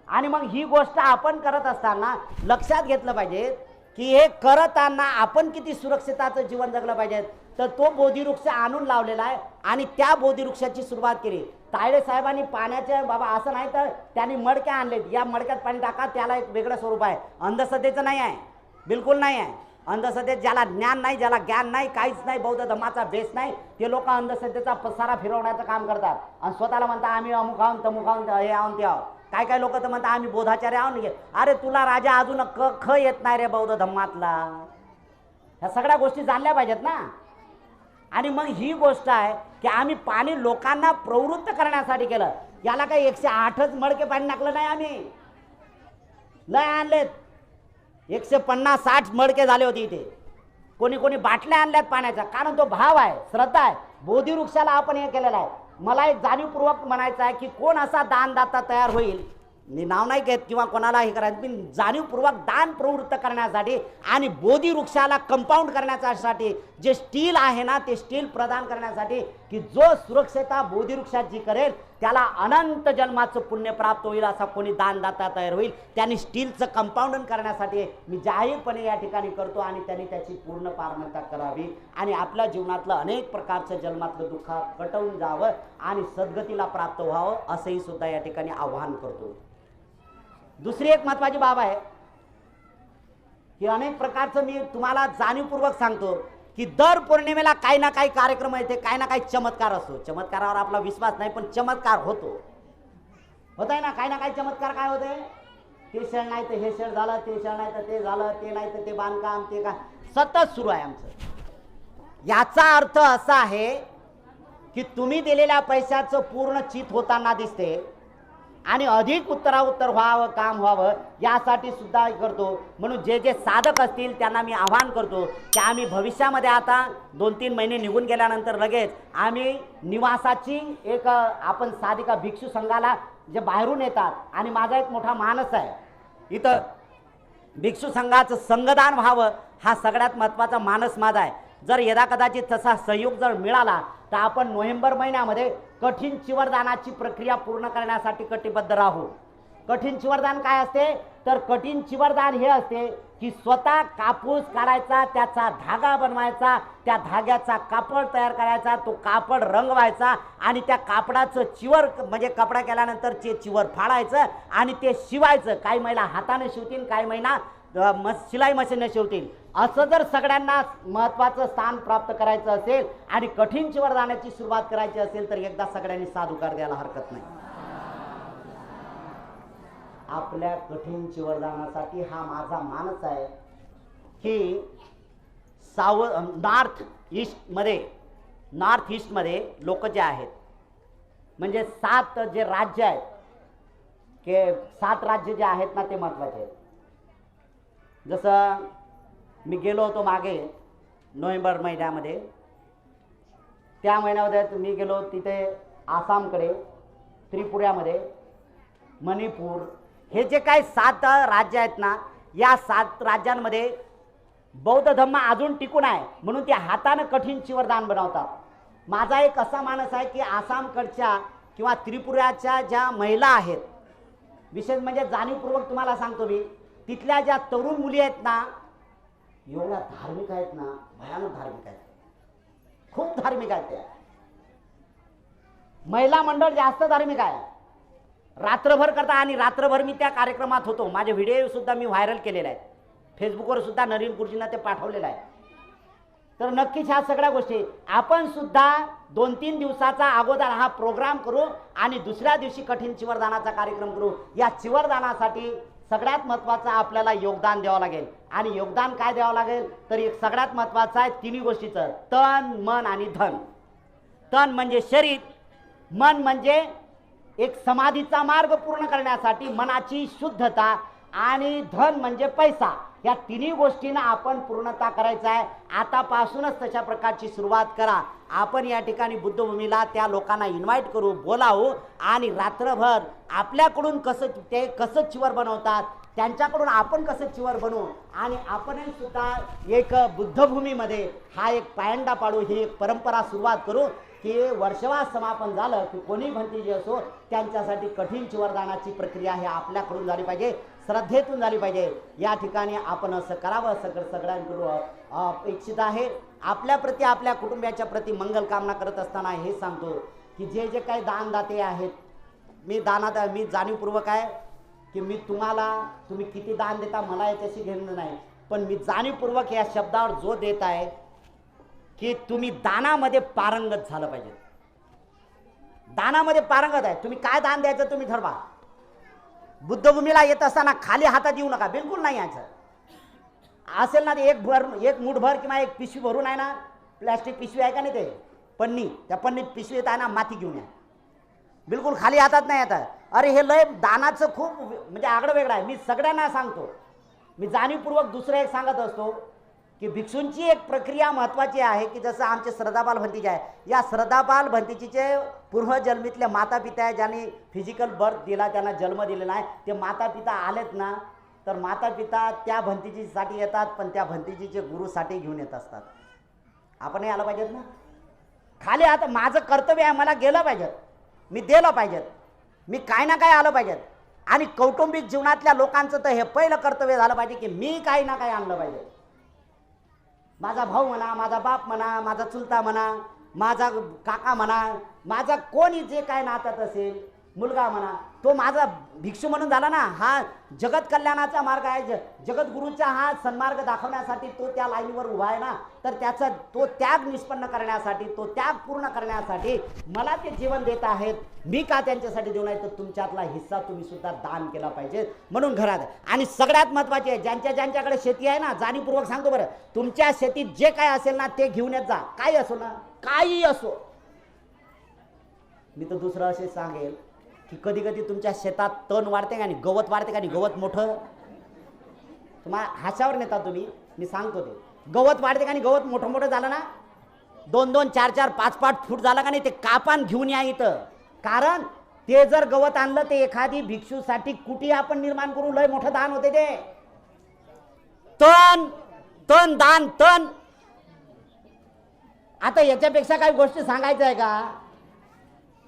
आणि मग ही गोष्ट आपण करत असताना लक्षात घेतलं पाहिजे की हे करताना आपण किती सुरक्षिताचं जीवन जगलं पाहिजे. तर तो बोधिवृक्ष आणून लावलेला आहे आणि त्या बोधिवृक्षाची सुरुवात केली. तायडे साहेबांनी पाण्याचे बाबा असं नाही तर त्यांनी मडक्या आणलेत, या मडक्यात पाणी टाका, त्याला एक वेगळं स्वरूप आहे. अंधश्रद्धेचं नाही आहे, बिलकुल नाही आहे. अंधश्रद्धेत ज्याला ज्ञान नाही, ज्याला ज्ञान नाही, काहीच नाही, बौद्ध धर्माचा बेस नाही, ते लोक अंधश्रद्धेचा पसारा फिरवण्याचं काम करतात आणि स्वतःला म्हणतात आम्ही अमुक आहोत तमुक आहोत हे आहोत ते आहोत. काय काय लोक तर म्हणतात आम्ही बोधाचार्य आहोत. अरे तुला राजा अजून ख येत नाही रे बौद्ध धर्मातला. ह्या सगळ्या गोष्टी जाणल्या पाहिजेत ना. आणि मग ही गोष्ट आहे की आम्ही पाणी लोकांना प्रवृत्त करण्यासाठी केलं. याला काही 108च मडके पाणी टाकलं नाही, आम्ही लय आणलेत. 150-60 मडके झाले होते इथे. कोणी कोणी बाटल्या आणल्यात पाण्याच्या, कारण तो भाव आहे, श्रद्धा आहे. बोधिवृक्षाला आपण हे केलेलं आहे. मला एक जाणीवपूर्वक म्हणायचं आहे की कोण असा दानदाता तयार होईल, मी नाव नाही घेत किंवा कोणाला हे करायचं, पण जाणीवपूर्वक दान प्रवृत्त करण्यासाठी आणि बोधिवृक्षाला कंपाऊंड करण्यासाठी जे स्टील आहे ना ते स्टील प्रदान करण्यासाठी की जो सुरक्षितता बोधिवृक्षात जी करेल त्याला अनंत जन्माचं पुण्य प्राप्त होईल असा कोणी दानदाता तयार होईल. त्यांनी स्टीलचं कंपाऊंडन करण्यासाठी मी जाहीरपणे या ठिकाणी करतो आणि त्यांनी त्याची पूर्ण पारंगतता करावी आणि आपल्या जीवनातलं अनेक प्रकारचं जन्मातलं दुःख कटवून जावं आणि सद्गतीला प्राप्त व्हावं असंही सुद्धा या ठिकाणी आवाहन करतो. दुसरी एक महत्वाची बाब आहे की अनेक प्रकारचं मी तुम्हाला जाणीवपूर्वक सांगतो की दर पौर्णिमेला काही ना काही कार्यक्रम येते, काही ना काही चमत्कार असतो. चमत्कारावर आपला विश्वास नाही पण चमत्कार होतो, होत आहे ना. काही ना काही चमत्कार काय होते, ते शेळ नाही तर हे शेळ झालं, ते शेळ नाही तर ते झालं, ते नाही तर ते बांधकाम, ते काय सतत सुरू आहे आमचं. याचा अर्थ असा आहे की तुम्ही दिलेल्या पैशाचं पूर्ण चित होताना दिसते आणि अधिक उत्तराउत्तर व्हावं, काम व्हावं यासाठी सुद्धा करतो. म्हणून जे जे साधक असतील त्यांना मी आवाहन करतो की आम्ही भविष्यामध्ये आता 2-3 महिने निघून गेल्यानंतर लगेच आम्ही निवासाची एक आपण साधिका भिक्षू संघाला जे बाहेरून येतात आणि माझा एक मोठा मानस आहे इथं भिक्षू संघाचं संघदान व्हावं हा सगळ्यात महत्त्वाचा मानस माझा आहे. जर यदा कदाचित तसा सहयोग जर मिळाला तर आपण नोव्हेंबर महिन्यामध्ये कठीण चिवरदानाची प्रक्रिया पूर्ण करण्यासाठी कटिबद्ध राहू. कठीण चिवरदान काय असते तर कठीण चिवरदान हे असते की स्वतः कापूस काढायचा, त्याचा धागा बनवायचा, त्या धाग्याचा कापड तयार करायचा, तो कापड रंगवायचा आणि त्या कापडाचं चिवर म्हणजे कपडा केल्यानंतर ते चिवर फाडायचं आणि ते शिवायचं. काही महिला हाताने शिवतील, काही महिला शिलाई मशीनने शिवतील. असं जर सगळ्यांना महत्त्वाचं स्थान प्राप्त करायचं असेल आणि कठीण चिवरदानाची सुरुवात करायची असेल तर एकदा सगळ्यांनी साधुकार द्यायला हरकत नाही. आपल्या कठीण चिवरदानासाठी हा माझा मानस आहे की नॉर्थ ईस्टमध्ये लोक जे आहेत म्हणजे 7 जे राज्य आहेत की 7 राज्य जे आहेत ना ते महत्त्वाचे आहेत. जसं मी गेलो होतो मागे नोव्हेंबर महिन्यामध्ये, त्या महिन्यामध्ये मी गेलो तिथे आसामकडे, त्रिपुरामध्ये, मणिपूर हे जे काही 7 राज्य आहेत ना या 7 राज्यांमध्ये बौद्ध धर्म अजून टिकून आहे म्हणून ते हातानं कठीण चिवरदान बनवतात. माझा एक असा मानस आहे की आसामकडच्या किंवा त्रिपुराच्या ज्या महिला आहेत, विशेष म्हणजे जाणीवपूर्वक तुम्हाला सांगतो मी, तिथल्या ज्या तरुण मुली आहेत ना एवढ्या धार्मिक आहेत ना, भयानक धार्मिक आहेत, खूप धार्मिक आहेत. त्या महिला मंडळ जास्त धार्मिक आहे, रात्रभर करता. आणि रात्रभर मी त्या कार्यक्रमात होतो, माझे व्हिडिओ सुद्धा मी व्हायरल केलेले आहेत, फेसबुकवर सुद्धा नरेंद्र गुरुजींना ते पाठवलेलं आहे. तर नक्कीच ह्या सगळ्या गोष्टी आपण सुद्धा 2-3 दिवसाचा अगोदर हा प्रोग्राम करू आणि दुसऱ्या दिवशी कठीण चिवरदानाचा कार्यक्रम करू. या चिवरदानासाठी सगळ्यात महत्त्वाचं आपल्याला योगदान द्यावं लागेल. आणि योगदान काय द्यावं लागेल तर एक सगळ्यात महत्त्वाचं आहे 3 गोष्टीचं, तन, मन आणि धन. तन म्हणजे शरीर, मन म्हणजे एक समाधीचा मार्ग पूर्ण करण्यासाठी मनाची शुद्धता, आणि धन म्हणजे पैसा. या 3 गोष्टींना आपण पूर्णता करायचा आहे. आतापासूनच तशा प्रकारची सुरुवात करा. आपण या ठिकाणी बुद्धभूमीला त्या लोकांना इन्व्हाइट करू, बोलावू आणि रात्रभर आपल्याकडून कसं चिवर बनवतात त्यांच्याकडून आपण कसं चिवर बनवू आणि आपणही सुद्धा एक बुद्धभूमीमध्ये हा एक पायंडा पाडू, ही एक परंपरा सुरुवात करू की वर्षवास समापन झालं की कोणी भंतीजी असो त्यांच्यासाठी कठीण चिवरदानाची प्रक्रिया हे आपल्याकडून झाली पाहिजे, श्रद्धेतून झाली पाहिजे. या ठिकाणी आपण असं करावं सगळ्यांकडून अपेक्षित आहे. आपल्या प्रती, आपल्या कुटुंबाच्या प्रती मंगल कामना करत असताना हे सांगतो की जे जे काही दानदाते आहेत, मी जाणीवपूर्वक आहे की मी तुम्ही किती दान देता मला याच्याशी घेणं नाही, पण मी जाणीवपूर्वक या शब्दावर जोर देत आहे की तुम्ही दानामध्ये पारंगत झालं पाहिजे. दानामध्ये पारंगत आहे, तुम्ही काय दान द्यायचं तुम्ही ठरवा. बुद्धभूमीला येत असताना खाली हातात येऊ नका, बिलकुल नाही यायचं. असेल ना ते एक मूठभर किंवा एक पिशवी भरून आहे ना, प्लॅस्टिक पिशवी आहे का नाही ते पन्नी, त्या पन्नीत पिशवी येत आहे ना, माती घेऊन या, बिलकुल खाली हातात नाही येतात. अरे हे लय दानाचं खूप म्हणजे आगळं वेगळं आहे. मी सगळ्यांना सांगतो, मी जाणीवपूर्वक दुसरं एक सांगत असतो की भिक्षूंची एक प्रक्रिया महत्त्वाची आहे की जसं आमचे श्रद्धाबाल भंतीजी आहे, या श्रद्धाबाल भंतीजीचे पूर्वजन्मीतले माता पिता आहे ज्यांनी फिजिकल बर्थ दिला, त्यांना जन्म दिलेला आहे, ते माता पिता आलेत ना तर माता पिता त्या भंतीजीसाठी येतात, पण त्या भंतीजीचे गुरुसाठी घेऊन येत असतात. आपणही आलं पाहिजेत ना खाली. आता माझं कर्तव्य आहे, मला गेलं पाहिजे, मी दिलं पाहिजे, मी काय ना काय आलं पाहिजे. आणि कौटुंबिक जीवनातल्या लोकांचं तर हे पहिलं कर्तव्य झालं पाहिजे की मी काही ना काही आणलं पाहिजे. माझा भाऊ म्हणा, माझा बाप म्हणा, माझा चुलता म्हणा, माझा काका म्हणा, माझा कोणी जे काय नात्यात असेल, मुलगा म्हणा, तो माझा भिक्षू म्हणून झाला ना. हा जगत कल्याणाचा मार्ग आहे, जगद्गुरूचा हा सन्मार्ग दाखवण्यासाठी तो त्या लाईनीवर उभा आहे ना. तर त्याचा तो त्याग निष्पन्न करण्यासाठी, तो त्याग पूर्ण करण्यासाठी मला ते जीवन देत आहेत, मी का त्यांच्यासाठी देऊ नये. तर तुमच्यातला हिस्सा तुम्ही सुद्धा दान केला पाहिजे. म्हणून घरात आणि सगळ्यात महत्त्वाचे ज्यांच्याकडे शेती आहे ना, जाणीवपूर्वक सांगतो बरं, तुमच्या शेतीत जे काय असेल ना ते घेऊन येत जा, काही असो ना, काही असो. मी तर दुसरं असे सांगेल की कधी कधी तुमच्या शेतात तण वाढते का नाही, गवत वाढते का नाही, गवत मोठं तुम्हाला हाशावर नेता तुम्ही, मी सांगतो ते गवत वाढते का नाही, गवत मोठं मोठं झालं ना, 2-2, 4-4, 5-5 फूट झालं का नाही, ते कापान घेऊन या इथं. कारण ते जर गवत आणलं ते एखादी भिक्षूसाठी कुटी आपण निर्माण करू, लय मोठं दान होते ते. तण तण दान तण. आता याच्यापेक्षा काही गोष्टी सांगायचं आहे का?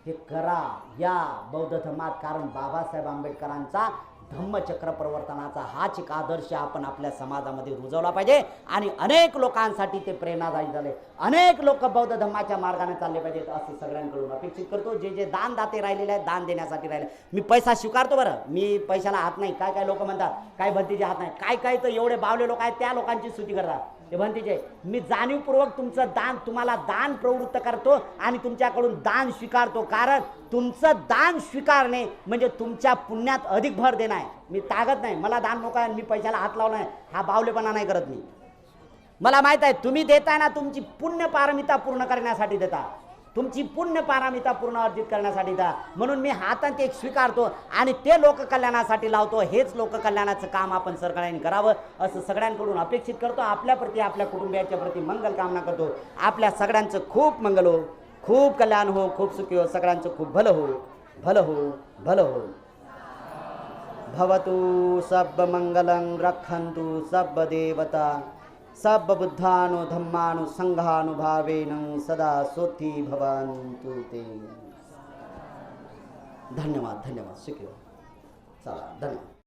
हे करा या बौद्ध धर्मात. कारण बाबासाहेब आंबेडकरांचा धम्मचक्र प्रवर्तनाचा हाच एक आदर्श आपण आपल्या समाजामध्ये रुजवला पाहिजे आणि अनेक लोकांसाठी ते प्रेरणादायी झाले. अनेक लोक बौद्ध धर्माच्या मार्गाने चालले पाहिजेत असं सगळ्यांकडून अपेक्षित करतो. जे जे दान दाते राहिलेले आहेत, दान देण्यासाठी राहिले. मी पैसा स्वीकारतो बरं, मी पैशाला हात नाही. काय काय लोक म्हणतात काय भंतीचे हात नाही, काय काय तर एवढे बावले लोक आहेत त्या लोकांची स्तुती करतात ते भंतीचे. मी जाणीवपूर्वक तुमचं दान, तुम्हाला दान प्रवृत्त करतो आणि तुमच्याकडून दान स्वीकारतो. कारण तुमचं दान स्वीकारणे म्हणजे तुमच्या पुण्यात अधिक भर देणं आहे. मी तागत नाही, मला दान नको आहे, मी पैशाला हात लावला नाही, हा बावलेपणा नाही करत मी. मला माहित आहे तुम्ही देताय ना, तुमची पुण्य पारमिता पूर्ण करण्यासाठी देता, तुमची पुण्य पारमिता पूर्ण अर्जित करण्यासाठी देता. म्हणून मी हातात एक स्वीकारतो आणि ते लोककल्याणासाठी लावतो. हेच लोककल्याणाचं काम आपण सरकारने करावं असं सगळ्यांकडून अपेक्षित करतो. आपल्याप्रती, आपल्या कुटुंबियाच्या प्रती मंगल कामना करतो. आपल्या सगळ्यांचं खूप मंगल हो, खूप कल्याण हो, खूप सुखी हो, सगळ्यांचं खूप भलं हो, भलं हो, भलं हो. भवतु सब मंगलं रक्षन्तु सब देवता सब बुद्धानु धम्मानु संघानुभावेन सदा सोथी भवन्तु ते. धन्यवाद धन्यवाद. सुखी हो. चला धन्यवाद.